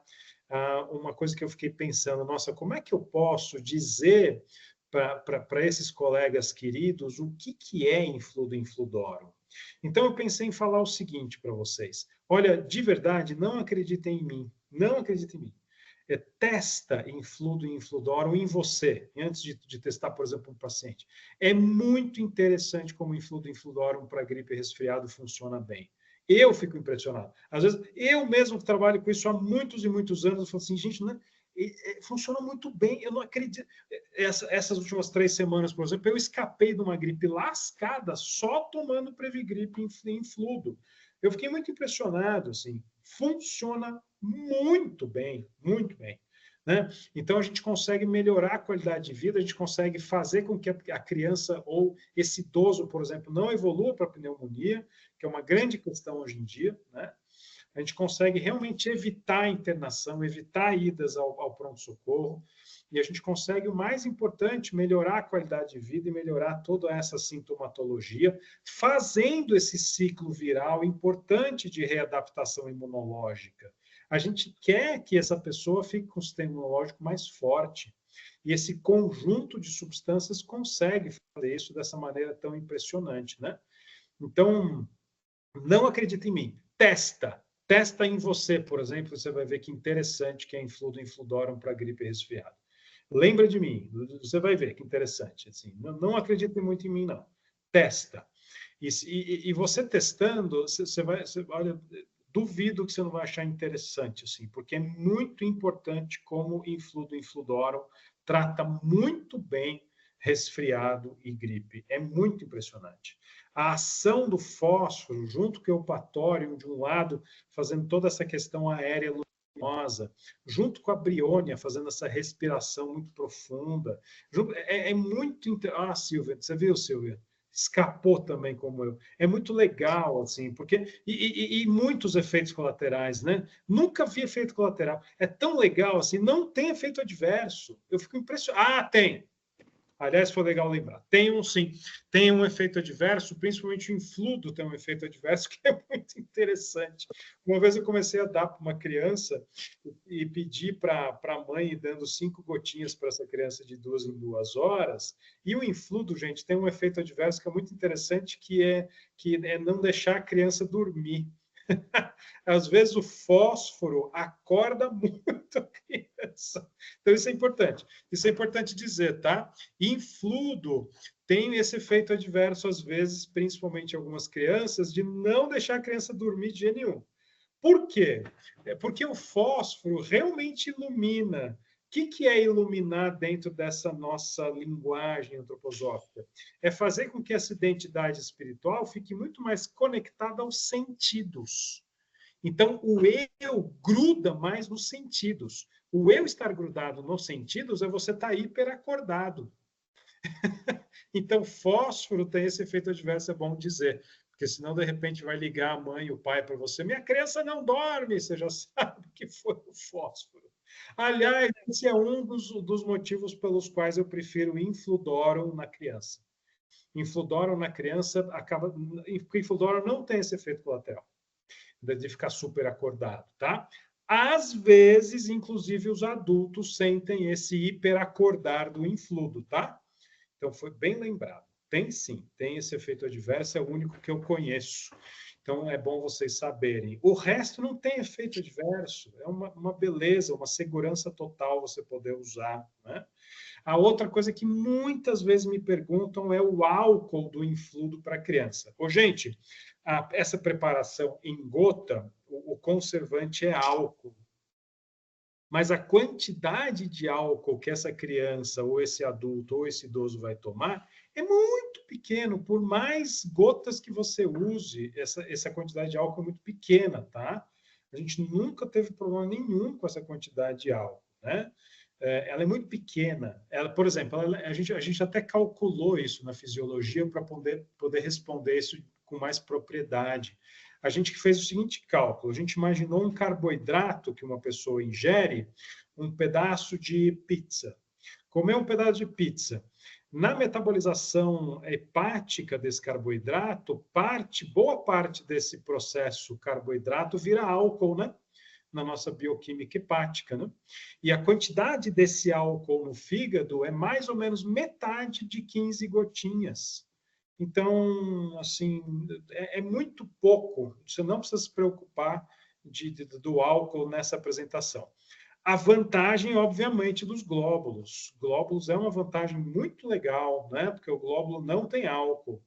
uma coisa que eu fiquei pensando, nossa, como é que eu posso dizer para esses colegas queridos o que é Infludo Infludorum? Então, eu pensei em falar o seguinte para vocês. Olha, de verdade, não acreditem em mim. Não acreditem em mim. Testa Infludo e Infludorum em você, antes de testar, por exemplo, um paciente. É muito interessante como Infludo e Infludorum para gripe e resfriado funciona bem. Eu fico impressionado. Às vezes, eu mesmo que trabalho com isso há muitos e muitos anos, eu falo assim, gente, não funciona muito bem. Eu não acredito. Essas últimas 3 semanas, por exemplo, eu escapei de uma gripe lascada só tomando Previgripe em Infludo. Eu fiquei muito impressionado, assim. Funciona muito bem, muito bem. Né? Então, a gente consegue melhorar a qualidade de vida, a gente consegue fazer com que a criança ou esse idoso, por exemplo, não evolua para a pneumonia, que é uma grande questão hoje em dia, né? A gente consegue realmente evitar a internação, evitar idas ao pronto-socorro, e a gente consegue, o mais importante, melhorar a qualidade de vida e melhorar toda essa sintomatologia, fazendo esse ciclo viral importante de readaptação imunológica. A gente quer que essa pessoa fique com o sistema imunológico mais forte, e esse conjunto de substâncias consegue fazer isso dessa maneira tão impressionante, né? Então, não acredita em mim, testa em você, por exemplo, você vai ver que interessante que é Infludo Infludorum para gripe e resfriado. Lembra de mim, você vai ver que interessante. Assim, não acredite muito em mim, não. Testa. E você testando, olha, duvido que você não vai achar interessante, assim, porque é muito importante como Infludo Infludorum trata muito bem resfriado e gripe. É muito impressionante. A ação do fósforo, junto com o eupatório, de um lado, fazendo toda essa questão aérea luminosa, junto com a briônia, fazendo essa respiração muito profunda. É muito... Ah, Silvia, você viu, Silvia? Escapou também como eu. É muito legal, assim, porque... E muitos efeitos colaterais, né? Nunca vi efeito colateral. É tão legal, assim, não tem efeito adverso. Eu fico impressionado. Ah, tem! Aliás, foi legal lembrar. Tem um, sim. Tem um efeito adverso, principalmente o infludo tem um efeito adverso que é muito interessante. Uma vez eu comecei a dar para uma criança e pedi para a mãe dando 5 gotinhas para essa criança de 2 em 2 horas. E o infludo, gente, tem um efeito adverso que é muito interessante, que é não deixar a criança dormir. Às vezes o fósforo acorda muito a criança. Então, isso é importante. Isso é importante dizer, tá? Infludo tem esse efeito adverso, às vezes, principalmente em algumas crianças, de não deixar a criança dormir de jeito nenhum. Por quê? Porque o fósforo realmente ilumina. O que é iluminar dentro dessa nossa linguagem antroposófica? É fazer com que essa identidade espiritual fique muito mais conectada aos sentidos. Então, o eu gruda mais nos sentidos. O eu estar grudado nos sentidos é você estar hiperacordado. Então, fósforo tem esse efeito adverso, é bom dizer. Porque senão, de repente, vai ligar a mãe e o pai para você. Minha criança não dorme, você já sabe que foi o fósforo. Aliás, esse é um dos motivos pelos quais eu prefiro Infludorum na criança. Infludorum na criança acaba... Infludorum não tem esse efeito colateral de ficar super acordado, tá? Às vezes, inclusive, os adultos sentem esse hiperacordar do infludo, tá? Então, foi bem lembrado. Tem sim, tem esse efeito adverso, é o único que eu conheço. Então, é bom vocês saberem. O resto não tem efeito adverso, é uma beleza, uma segurança total você poder usar, né? A outra coisa que muitas vezes me perguntam é o álcool do infludo para criança. Ô, gente, essa preparação em gota, o conservante é álcool. Mas a quantidade de álcool que essa criança, ou esse adulto, ou esse idoso vai tomar é muito pequeno. Por mais gotas que você use, essa quantidade de álcool é muito pequena, tá? A gente nunca teve problema nenhum com essa quantidade de álcool, né? Ela é muito pequena. Ela, por exemplo, a gente até calculou isso na fisiologia para poder responder isso com mais propriedade. A gente fez o seguinte cálculo: a gente imaginou um carboidrato que uma pessoa ingere, um pedaço de pizza. Comer um pedaço de pizza. Na metabolização hepática desse carboidrato, boa parte desse processo carboidrato vira álcool, né? Na nossa bioquímica hepática, né? E a quantidade desse álcool no fígado é mais ou menos metade de 15 gotinhas. Então, assim, é muito pouco. Você não precisa se preocupar do álcool nessa apresentação. A vantagem, obviamente, dos glóbulos. Glóbulos é uma vantagem muito legal, né? Porque o glóbulo não tem álcool.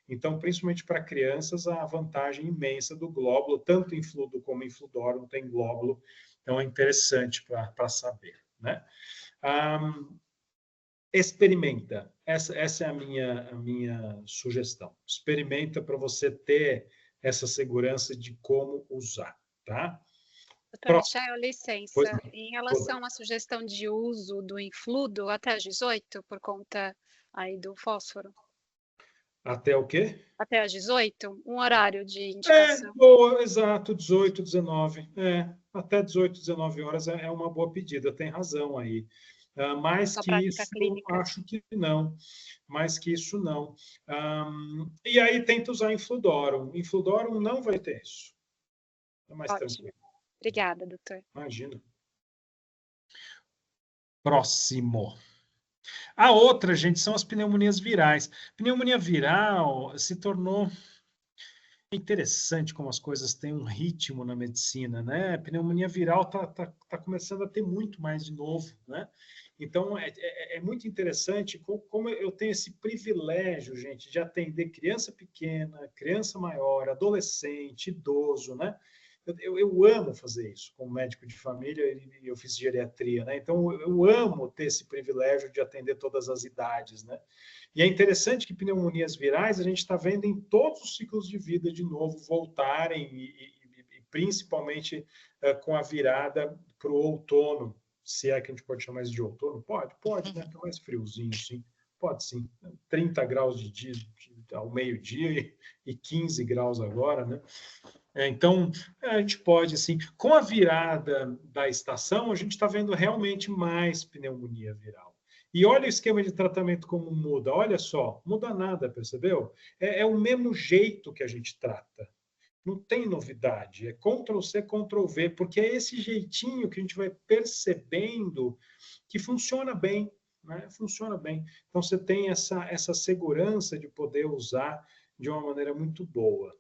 Então, principalmente para crianças, a vantagem imensa do glóbulo, tanto em Infludo como em Infludorum tem glóbulo. Então, é interessante para saber, né? Experimenta. Essa é a minha sugestão. Experimenta para você ter essa segurança de como usar, tá? Doutor Michel, Pois licença. não. Em relação à sugestão de uso do infludo até às 18, por conta aí do fósforo? Até o quê? Até às 18, um horário de indicação. Boa, exato, 18, 19. Até 18, 19 horas é uma boa pedida, tem razão aí. Mais Sua que prática isso, clínica. acho que não. Mais que isso, não. E aí tenta usar Infludorum. Infludorum não vai ter isso. É mais Ótimo. tranquilo. Obrigada, doutor. Imagina. Próximo. A outra, gente, são as pneumonias virais. Pneumonia viral se tornou interessante como as coisas têm um ritmo na medicina, né? A pneumonia viral tá começando a ter muito mais de novo, né? Então, é muito interessante como eu tenho esse privilégio, gente, de atender criança pequena, criança maior, adolescente, idoso, né? Eu amo fazer isso como médico de família e eu fiz geriatria, né? Então eu amo ter esse privilégio de atender todas as idades, né? E é interessante que pneumonias virais a gente está vendo em todos os ciclos de vida de novo voltarem e principalmente com a virada para o outono, se é que a gente pode chamar isso de outono, pode, né? Tá mais friozinho, sim. Pode sim, 30 graus de dia ao meio-dia e 15 graus agora, né? Então, a gente pode, assim, com a virada da estação, a gente está vendo realmente mais pneumonia viral. E olha o esquema de tratamento como muda, olha só, muda nada, percebeu? É o mesmo jeito que a gente trata. Não tem novidade, é Ctrl+C, Ctrl+V, porque é esse jeitinho que a gente vai percebendo que funciona bem, né? Funciona bem. Então, você tem essa segurança de poder usar de uma maneira muito boa.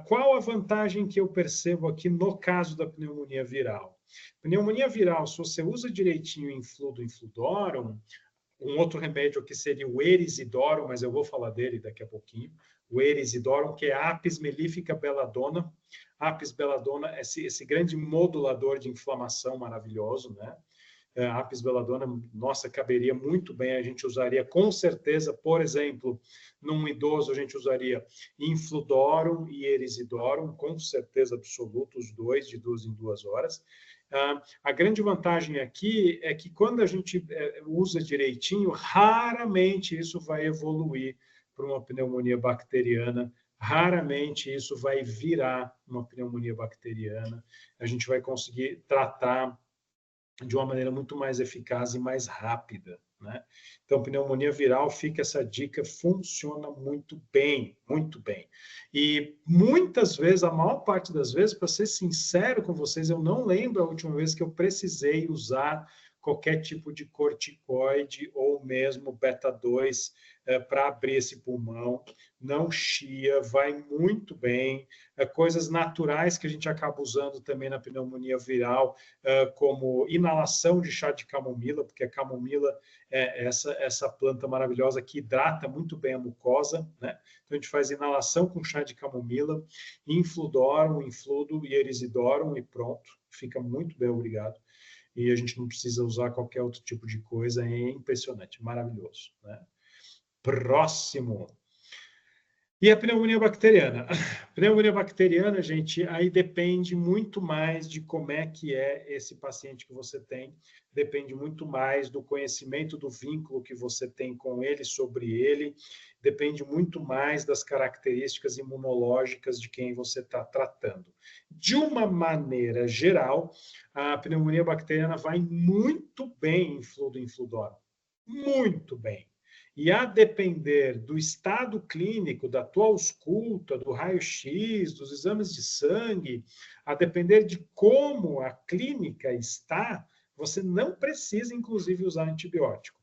Qual a vantagem que eu percebo aqui no caso da pneumonia viral? Pneumonia viral, se você usa direitinho Infludo, Infludorum, um outro remédio que seria o Erisidorum, mas eu vou falar dele daqui a pouquinho, o Erisidorum, que é a Apis mellifera belladonna. Apis belladonna, esse grande modulador de inflamação maravilhoso, né? A Apis belladonna, nossa, caberia muito bem, a gente usaria com certeza, por exemplo, num idoso a gente usaria Infludorum e Erisidorum, com certeza absoluta, os dois, de 2 em 2 horas. A grande vantagem aqui é que quando a gente usa direitinho, raramente isso vai evoluir para uma pneumonia bacteriana, raramente isso vai virar uma pneumonia bacteriana, a gente vai conseguir tratar de uma maneira muito mais eficaz e mais rápida, né? Então, pneumonia viral, fica essa dica, funciona muito bem, muito bem. E muitas vezes, a maior parte das vezes, para ser sincero com vocês, eu não lembro a última vez que eu precisei usar qualquer tipo de corticoide ou mesmo beta-2 para abrir esse pulmão. Não chia, vai muito bem. Coisas naturais que a gente acaba usando também na pneumonia viral, como inalação de chá de camomila, porque a camomila é essa planta maravilhosa que hidrata muito bem a mucosa, né? Então a gente faz inalação com chá de camomila, Infludorum, Infludo e Erisidorum e pronto, fica muito bem, obrigado. E a gente não precisa usar qualquer outro tipo de coisa, é impressionante, maravilhoso, né? Próximo. E a pneumonia bacteriana? A pneumonia bacteriana, gente, aí depende muito mais de como é que é esse paciente que você tem, depende muito mais do conhecimento do vínculo que você tem com ele, sobre ele, depende muito mais das características imunológicas de quem você está tratando. De uma maneira geral, a pneumonia bacteriana vai muito bem em Infludo e Infludorum, muito bem. E a depender do estado clínico, da tua ausculta, do raio-x, dos exames de sangue, a depender de como a clínica está, você não precisa, inclusive, usar antibiótico.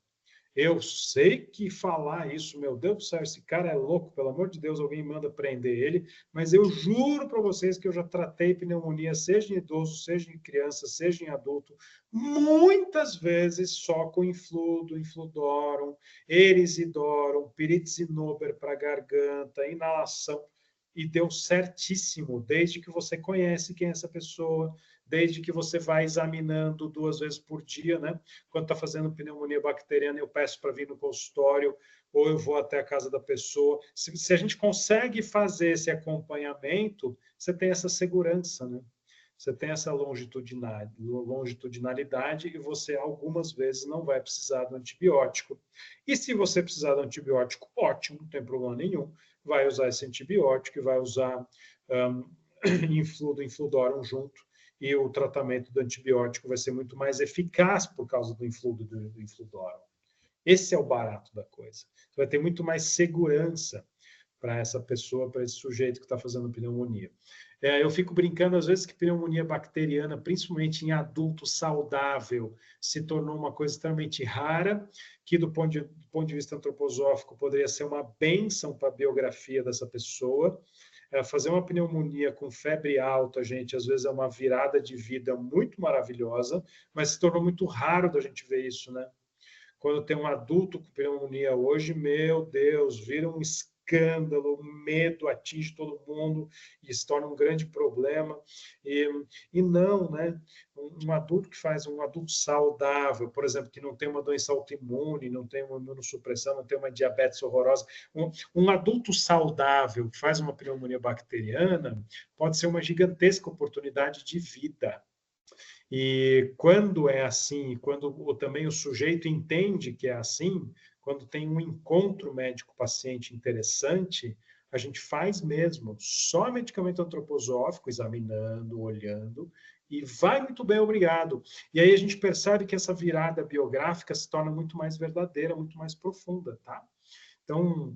Eu sei que falar isso, meu Deus do céu, esse cara é louco, pelo amor de Deus, alguém manda prender ele, mas eu juro para vocês que eu já tratei pneumonia, seja em idoso, seja em criança, seja em adulto, muitas vezes só com Infludo, Infludorum, Erisidorum, Piridzinober para garganta, inalação, e deu certíssimo, desde que você conhece quem é essa pessoa, desde que você vai examinando 2 vezes por dia, né? Quando está fazendo pneumonia bacteriana, eu peço para vir no consultório, ou eu vou até a casa da pessoa. Se a gente consegue fazer esse acompanhamento, você tem essa segurança, né? Você tem essa longitudinalidade e você algumas vezes não vai precisar do antibiótico. E se você precisar do antibiótico, ótimo, não tem problema nenhum. Vai usar esse antibiótico e vai usar Infludo, Infludorum junto, e o tratamento do antibiótico vai ser muito mais eficaz por causa do Infludo e do Infludorum. Esse é o barato da coisa. Você vai ter muito mais segurança para essa pessoa, para esse sujeito que está fazendo pneumonia. Eu fico brincando, às vezes, que pneumonia bacteriana, principalmente em adulto saudável, se tornou uma coisa extremamente rara, que do ponto de vista antroposófico poderia ser uma bênção para a biografia dessa pessoa. Fazer uma pneumonia com febre alta, gente, às vezes é uma virada de vida muito maravilhosa, mas se tornou muito raro da gente ver isso, né? Quando tem um adulto com pneumonia hoje, meu Deus, vira um escândalo escândalo, o medo atinge todo mundo e se torna um grande problema. E não, né? Um adulto que faz, um adulto saudável, por exemplo, que não tem uma doença autoimune, não tem uma imunossupressão, não tem uma diabetes horrorosa, um adulto saudável que faz uma pneumonia bacteriana pode ser uma gigantesca oportunidade de vida. E quando é assim, quando também o sujeito entende que é assim, quando tem um encontro médico-paciente interessante, a gente faz mesmo só medicamento antroposófico, examinando, olhando, e vai muito bem, obrigado. E aí a gente percebe que essa virada biográfica se torna muito mais verdadeira, muito mais profunda, tá? Então,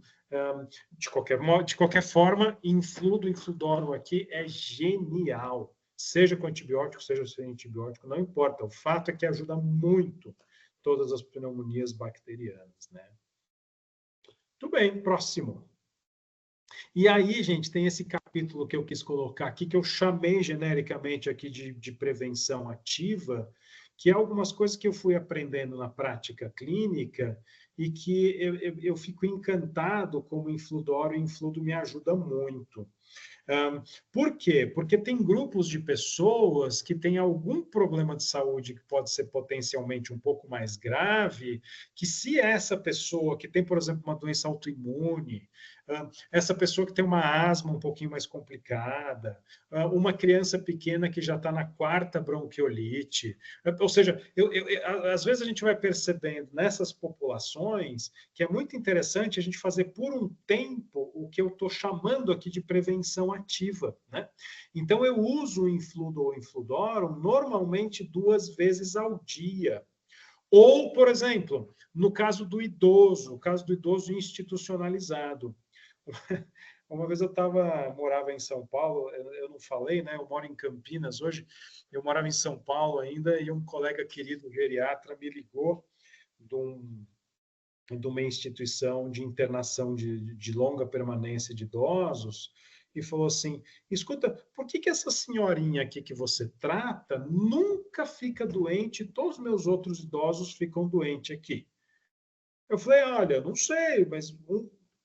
de qualquer forma, Infludo, Infludorum aqui é genial. Seja com antibiótico, seja sem antibiótico, não importa. O fato é que ajuda muito todas as pneumonias bacterianas, né? Tudo bem, próximo. E aí, gente, tem esse capítulo que eu quis colocar aqui, que eu chamei genericamente aqui de prevenção ativa, que é algumas coisas que eu fui aprendendo na prática clínica e que eu fico encantado como Infludoro e Infludo me ajuda muito. Por quê? Porque tem grupos de pessoas que têm algum problema de saúde que pode ser potencialmente um pouco mais grave, que se essa pessoa que tem, por exemplo, uma doença autoimune, essa pessoa que tem uma asma um pouquinho mais complicada, uma criança pequena que já está na 4ª bronquiolite, ou seja, às vezes a gente vai percebendo nessas populações que é muito interessante a gente fazer por um tempo o que eu estou chamando aqui de prevenção ativa, né? Então eu uso o Infludo ou Infludorum normalmente 2 vezes ao dia. Ou, por exemplo, no caso do idoso, o caso do idoso institucionalizado. Uma vez eu morava em São Paulo, eu não falei, né? Eu moro em Campinas hoje, eu morava em São Paulo ainda e um colega querido geriatra me ligou de uma instituição de internação de longa permanência de idosos e falou assim, escuta, por que essa senhorinha aqui que você trata nunca fica doente e todos os meus outros idosos ficam doentes aqui? Eu falei, olha, não sei, mas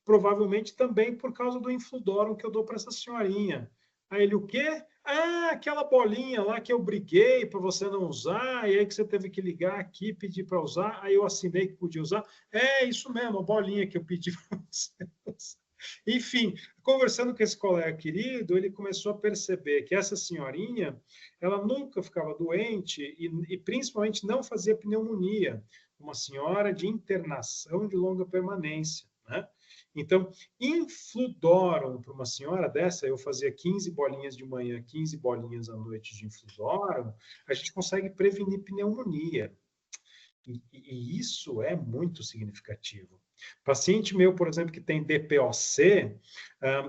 provavelmente também por causa do Infludorum que eu dou para essa senhorinha. Aí ele, o quê? Ah, aquela bolinha lá que eu briguei para você não usar, e aí que você teve que ligar aqui, pedir para usar, aí eu assinei que podia usar. É isso mesmo, a bolinha que eu pedi para você usar. Enfim, conversando com esse colega querido, ele começou a perceber que essa senhorinha, ela nunca ficava doente e principalmente não fazia pneumonia. Uma senhora de internação de longa permanência, né? Então, Infludorum para uma senhora dessa, eu fazia 15 bolinhas de manhã, 15 bolinhas à noite de Infludorum, a gente consegue prevenir pneumonia. E isso é muito significativo. Paciente meu, por exemplo, que tem DPOC,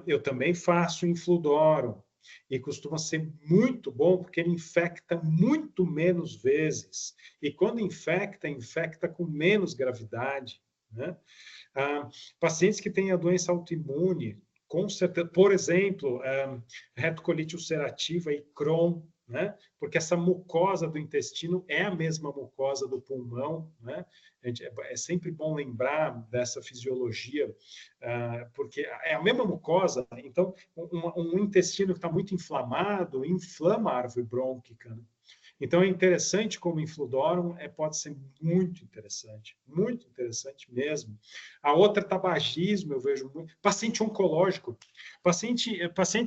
eu também faço Infludorum. E costuma ser muito bom, porque ele infecta muito menos vezes. E quando infecta, infecta com menos gravidade, né? Pacientes que têm a doença autoimune, com certeza, por exemplo, retocolite ulcerativa e Crohn, né? Porque essa mucosa do intestino é a mesma mucosa do pulmão, né? É sempre bom lembrar dessa fisiologia, porque é a mesma mucosa, então um intestino que está muito inflamado inflama a árvore brônquica, né? Então é interessante como Infludorum pode ser muito interessante mesmo. A outra tabagismo, eu vejo muito. Paciente oncológico, paciente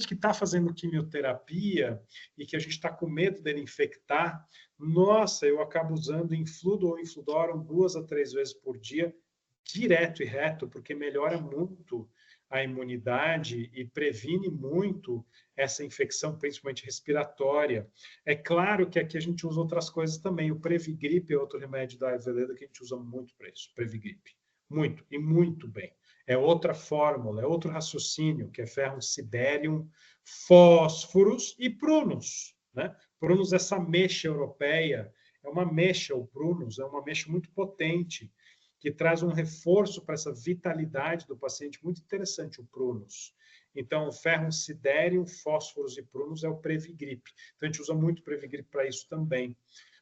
que está fazendo quimioterapia e que a gente está com medo dele infectar, nossa, eu acabo usando Infludo ou Infludorum 2 a 3 vezes por dia, direto e reto, porque melhora muito a imunidade e previne muito essa infecção, principalmente respiratória. É claro que aqui a gente usa outras coisas também. O Previgripe é outro remédio da Ayurveda que a gente usa muito para isso, Previgripe. Muito, e muito bem. É outra fórmula, é outro raciocínio, que é ferrum siderium, fósforos e prunus, né? Prunus, essa mexa europeia, é uma mexa, o prunus, é uma mexa muito potente, que traz um reforço para essa vitalidade do paciente muito interessante, o prunus. Então, o ferrum siderium, fósforos e prunus é o Previgripe. Então, a gente usa muito Previgripe para isso também.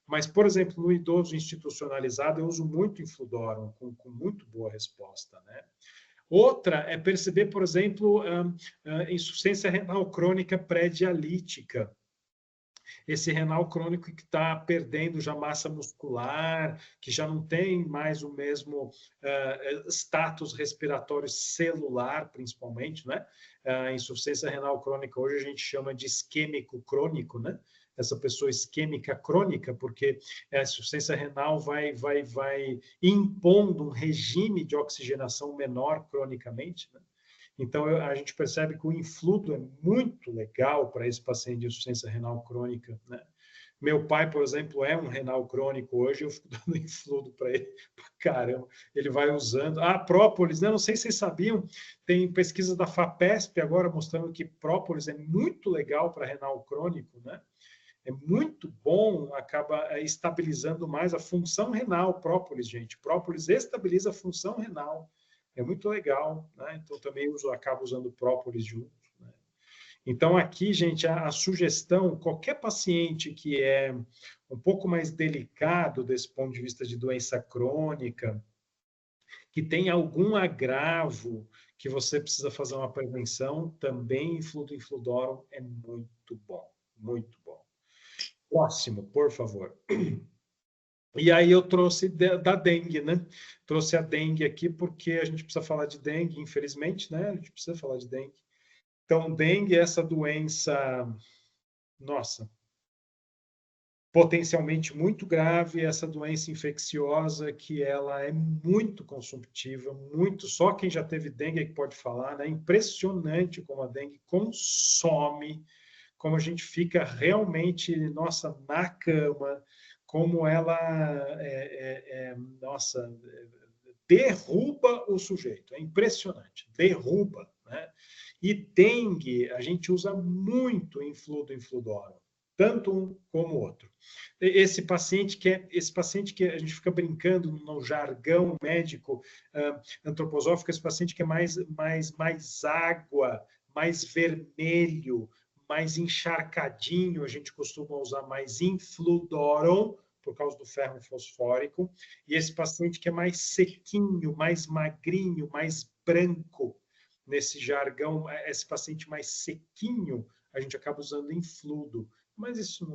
Mas, por exemplo, no idoso institucionalizado, eu uso muito Infludorum, com muito boa resposta, né? Outra é perceber, por exemplo, insuficiência renal crônica pré-dialítica. Esse renal crônico que está perdendo já massa muscular, que já não tem mais o mesmo status respiratório celular, principalmente, né? A insuficiência renal crônica hoje a gente chama de isquêmico crônico, né? Essa pessoa isquêmica crônica, porque a insuficiência renal vai impondo um regime de oxigenação menor cronicamente, né? Então, a gente percebe que o infludo é muito legal para esse paciente de insuficiência renal crônica, né? Meu pai, por exemplo, é um renal crônico hoje, eu fico dando infludo para ele, caramba, ele vai usando. Ah, própolis, né? Não sei se vocês sabiam, tem pesquisa da FAPESP agora mostrando que própolis é muito legal para renal crônico, né? É muito bom, acaba estabilizando mais a função renal, própolis, gente. Própolis estabiliza a função renal. É muito legal, né? Então também acabo usando própolis junto, né? Então aqui, gente, a sugestão, qualquer paciente que é um pouco mais delicado desse ponto de vista de doença crônica, que tem algum agravo, que você precisa fazer uma prevenção, também Infludorum é muito bom, muito bom. Próximo, por favor. E aí eu trouxe da dengue, né? Trouxe a dengue aqui porque a gente precisa falar de dengue, infelizmente, né? A gente precisa falar de dengue. Então, dengue é essa doença, nossa, potencialmente muito grave, essa doença infecciosa que ela é muito consumptiva, muito, só quem já teve dengue é que pode falar, né? Impressionante como a dengue consome, como a gente fica realmente, nossa, na cama, como ela, nossa, derruba o sujeito. É impressionante, derruba, né? E dengue, a gente usa muito Infludorum, tanto um como o outro. Esse paciente que a gente fica brincando no jargão médico antroposófico, esse paciente que é mais água, mais vermelho, mais encharcadinho, a gente costuma usar mais Infludorum, por causa do ferro fosfórico, e esse paciente que é mais sequinho, mais magrinho, mais branco, nesse jargão, esse paciente mais sequinho, a gente acaba usando Infludo, mas isso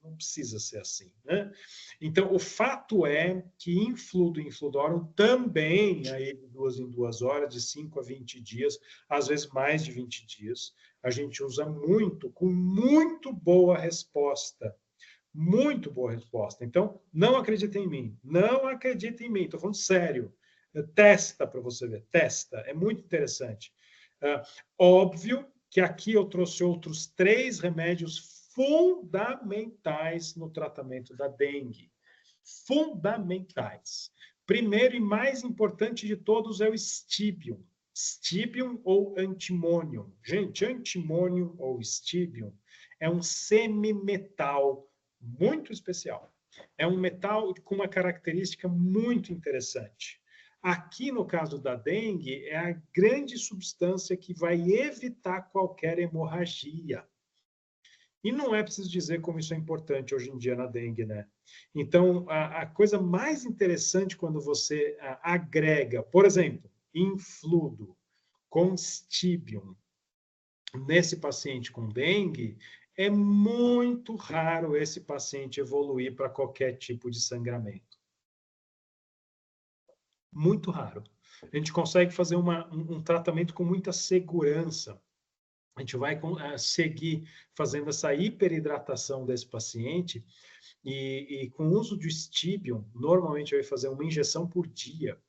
não precisa ser assim, né? Então, o fato é que Infludo e Infludorum também, aí de 2 em 2 horas, de 5 a 20 dias, às vezes mais de 20 dias, a gente usa muito, com muito boa resposta. Muito boa resposta. Então, não acredita em mim. Não acredita em mim. Estou falando sério. Testa para você ver. Testa. É muito interessante. Óbvio que aqui eu trouxe outros 3 remédios fundamentais no tratamento da dengue. Fundamentais. Primeiro e mais importante de todos é o Stibium. Stibium ou antimônio. Gente, antimônio ou Stibium é um semimetal muito especial. É um metal com uma característica muito interessante. Aqui, no caso da dengue, é a grande substância que vai evitar qualquer hemorragia. E não é preciso dizer como isso é importante hoje em dia na dengue, né? Então, a coisa mais interessante quando você agrega, por exemplo, Infludo com Stibium nesse paciente com dengue, é muito raro esse paciente evoluir para qualquer tipo de sangramento. Muito raro. A gente consegue fazer um tratamento com muita segurança. A gente vai seguir fazendo essa hiperidratação desse paciente e com o uso de Stibium, normalmente vai fazer uma injeção por dia.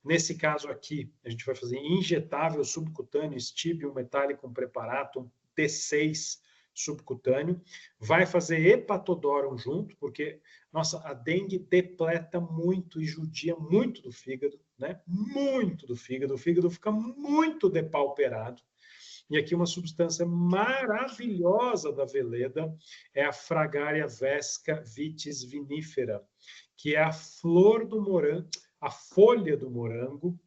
Nesse caso aqui, a gente vai fazer injetável subcutâneo Stibium metálico preparatum T6 subcutâneo, vai fazer hepatodorum junto, porque, nossa, a dengue depleta muito e judia muito do fígado, né? Muito do fígado, o fígado fica muito depauperado. E aqui uma substância maravilhosa da veleda é a Fragaria vesca vitis vinifera, que é a flor do morango, a folha do morango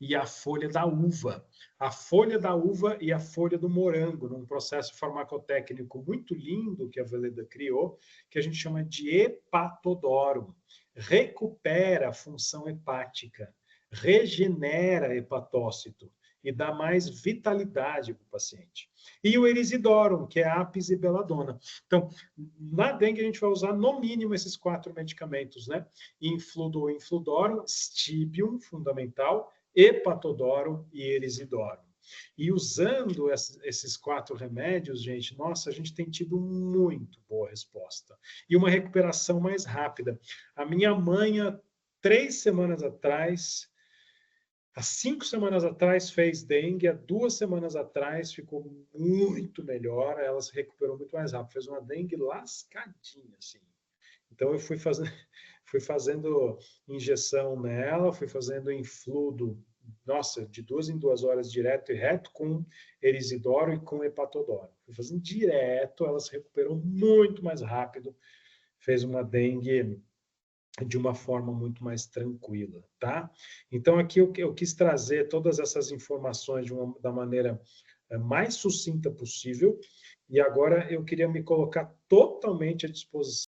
e a folha da uva. A folha da uva e a folha do morango, num processo farmacotécnico muito lindo que a veleda criou, que a gente chama de hepatodorum. Recupera a função hepática, regenera hepatócito e dá mais vitalidade para o paciente. E o Erisidorum, que é a apis e beladona. Então, na dengue a gente vai usar no mínimo esses 4 medicamentos, né? Infludo ou Infludorum, Stibium, fundamental, Hepatodoro e Erisidorum. E usando esses 4 remédios, gente, nossa, a gente tem tido muito boa resposta. E uma recuperação mais rápida. A minha mãe, há 3 semanas atrás, há 5 semanas atrás fez dengue, há 2 semanas atrás ficou muito melhor, ela se recuperou muito mais rápido, fez uma dengue lascadinha, assim. Então eu fui fazendo injeção nela, fui fazendo infludo, nossa, de 2 em 2 horas direto e reto com Erisidoro e com Hepatodoro. Fui fazendo direto, ela se recuperou muito mais rápido, fez uma dengue de uma forma muito mais tranquila, tá? Então, aqui eu quis trazer todas essas informações da maneira mais sucinta possível, e agora eu queria me colocar totalmente à disposição